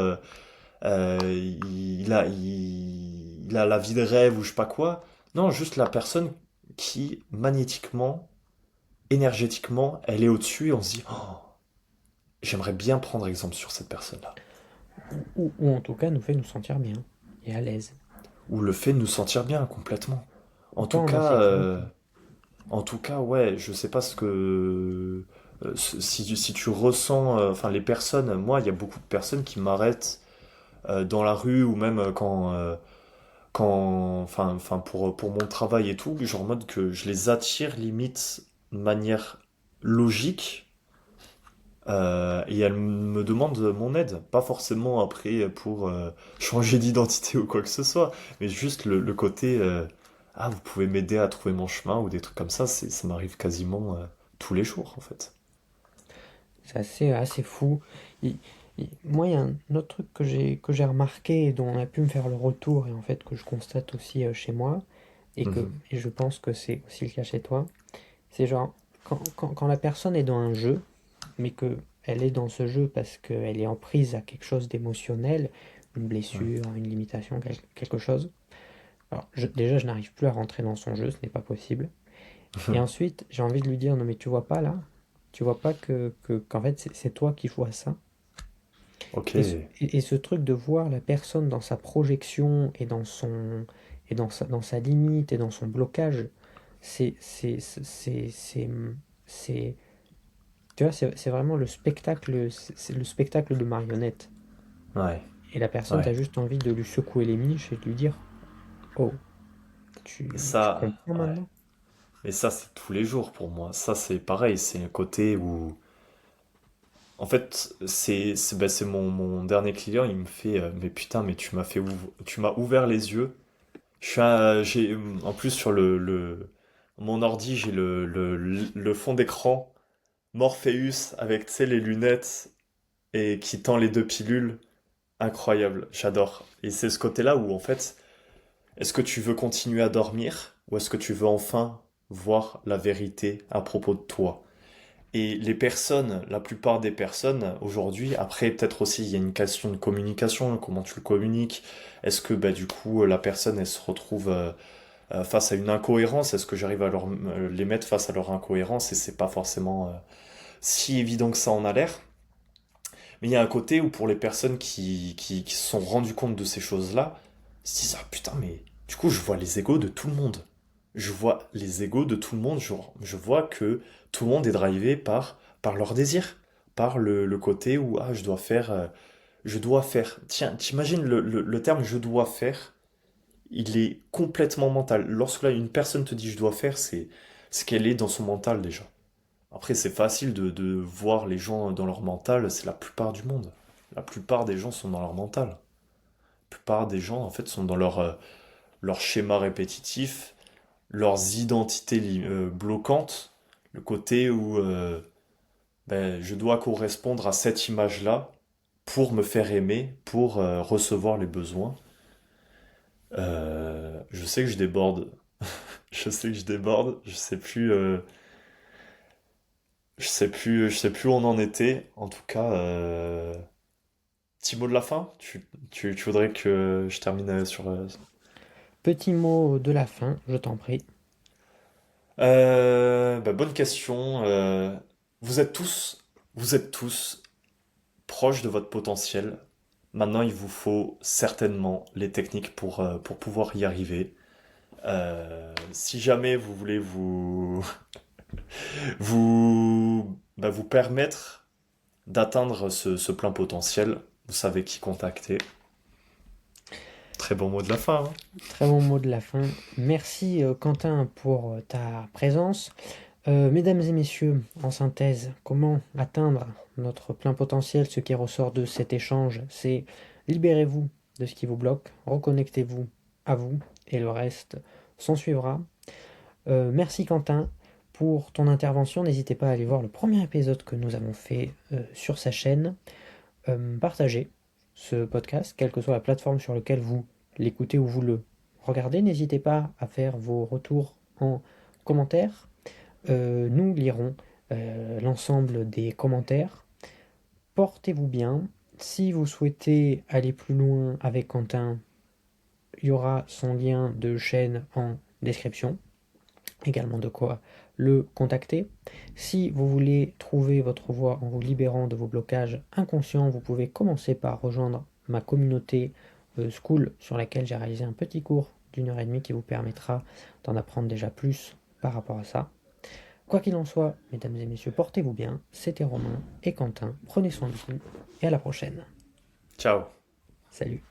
Il a la vie de rêve ou je sais pas quoi. Non, juste la personne qui, magnétiquement, énergétiquement, elle est au-dessus et on se dit, oh, j'aimerais bien prendre exemple sur cette personne-là. Ou en tout cas nous fait nous sentir bien et à l'aise, Ou le fait de nous sentir bien complètement. ou En pas tout en cas, insécurité. ouais, je sais pas ce que si tu ressens, enfin les personnes, moi il y a beaucoup de personnes qui m'arrêtent dans la rue ou même enfin pour mon travail et tout, genre en mode que je les attire limite de manière logique et elles me demandent mon aide, pas forcément après pour changer d'identité ou quoi que ce soit, mais juste le côté ah vous pouvez m'aider à trouver mon chemin ou des trucs comme ça, ça m'arrive quasiment tous les jours en fait. C'est assez fou. Il- Moi, il y a un autre truc que j'ai remarqué et dont on a pu me faire le retour et en fait que je constate aussi chez moi Mhm. et je pense que c'est aussi le cas chez toi. C'est genre quand la personne est dans un jeu, mais que elle est dans ce jeu parce qu'elle est en prise à quelque chose d'émotionnel, une Ouais. blessure, une limitation, quelque chose. Alors déjà, je n'arrive plus à rentrer dans son jeu, ce n'est pas possible. Et ensuite, j'ai envie de lui dire, non mais tu vois pas là, tu vois pas qu'en fait c'est toi qui vois ça. Ok. Et ce truc de voir la personne dans sa projection et dans sa limite et dans son blocage, c'est, c'est, c'est, c'est, c'est, c'est- tu vois, c'est vraiment le spectacle, c'est le spectacle de marionnette. Ouais. Et la personne, t'as Ouais. juste envie de lui secouer les miches et de lui dire, oh, Et tu ça, comprends ouais. maintenant? Mais ça, c'est tous les jours pour moi. Ça, c'est pareil. C'est un côté où, en fait, c'est mon dernier client. Il me fait, mais putain, mais tu m'as ouvert les yeux. J'ai, en plus, sur mon ordi, j'ai le fond d'écran Morpheus avec, tu sais, les lunettes et qui tend les deux pilules. Incroyable. J'adore. Et c'est ce côté-là où, en fait, est-ce que tu veux continuer à dormir ou est-ce que tu veux enfin voir la vérité à propos de toi? Et les personnes, la plupart des personnes aujourd'hui, après peut-être aussi il y a une question de communication, comment tu le communiques? Est-ce que bah, du coup la personne elle se retrouve face à une incohérence? Est-ce que j'arrive à les mettre face à leur incohérence et c'est pas forcément si évident que ça en a l'air? Mais il y a un côté où pour les personnes qui se sont rendues compte de ces choses-là, ils se disent ah putain mais du coup je vois les égos de tout le monde. Je vois les égos de tout le monde, je vois que tout le monde est drivé par leur désir, par le côté où ah je dois faire. Tiens, t'imagines le terme je dois faire, il est complètement mental. Lorsque là une personne te dit je dois faire, c'est ce qu'elle est dans son mental déjà. Après, c'est facile de voir les gens dans leur mental, c'est la plupart du monde. La plupart des gens sont dans leur mental. La plupart des gens, en fait, sont dans leur leurs schémas répétitifs, leurs identités bloquantes, le côté où ben, je dois correspondre à cette image-là pour me faire aimer, pour recevoir les besoins. Je sais que je déborde. Je sais que je déborde. Je sais plus où on en était. En tout cas, petit mot de la fin. Tu voudrais que je termine sur. Petit mot de la fin, je t'en prie. Bah, bonne question. Vous êtes tous, vous êtes tous proches de votre potentiel. Maintenant, il vous faut certainement les techniques pour pouvoir y arriver. Si jamais vous voulez vous permettre d'atteindre ce plein potentiel, vous savez qui contacter. Très bon mot de la fin, hein. Très bon mot de la fin. Merci Quentin pour ta présence. Mesdames et messieurs, en synthèse, comment atteindre notre plein potentiel? Ce qui ressort de cet échange, c'est libérez-vous de ce qui vous bloque, reconnectez-vous à vous et le reste s'en suivra. Merci Quentin pour ton intervention. N'hésitez pas à aller voir le premier épisode que nous avons fait sur sa chaîne. Partagez ce podcast, quelle que soit la plateforme sur laquelle vous l'écoutez ou vous le regardez. N'hésitez pas à faire vos retours en commentaire. Nous lirons l'ensemble des commentaires. Portez-vous bien. Si vous souhaitez aller plus loin avec Quentin, il y aura son lien de chaîne en description. Également de quoi le contacter. Si vous voulez trouver votre voie en vous libérant de vos blocages inconscients, vous pouvez commencer par rejoindre ma communauté School sur laquelle j'ai réalisé un petit cours d'1 heure et demie qui vous permettra d'en apprendre déjà plus par rapport à ça. Quoi qu'il en soit, mesdames et messieurs, portez-vous bien. C'était Romain et Quentin. Prenez soin de vous et à la prochaine. Ciao. Salut.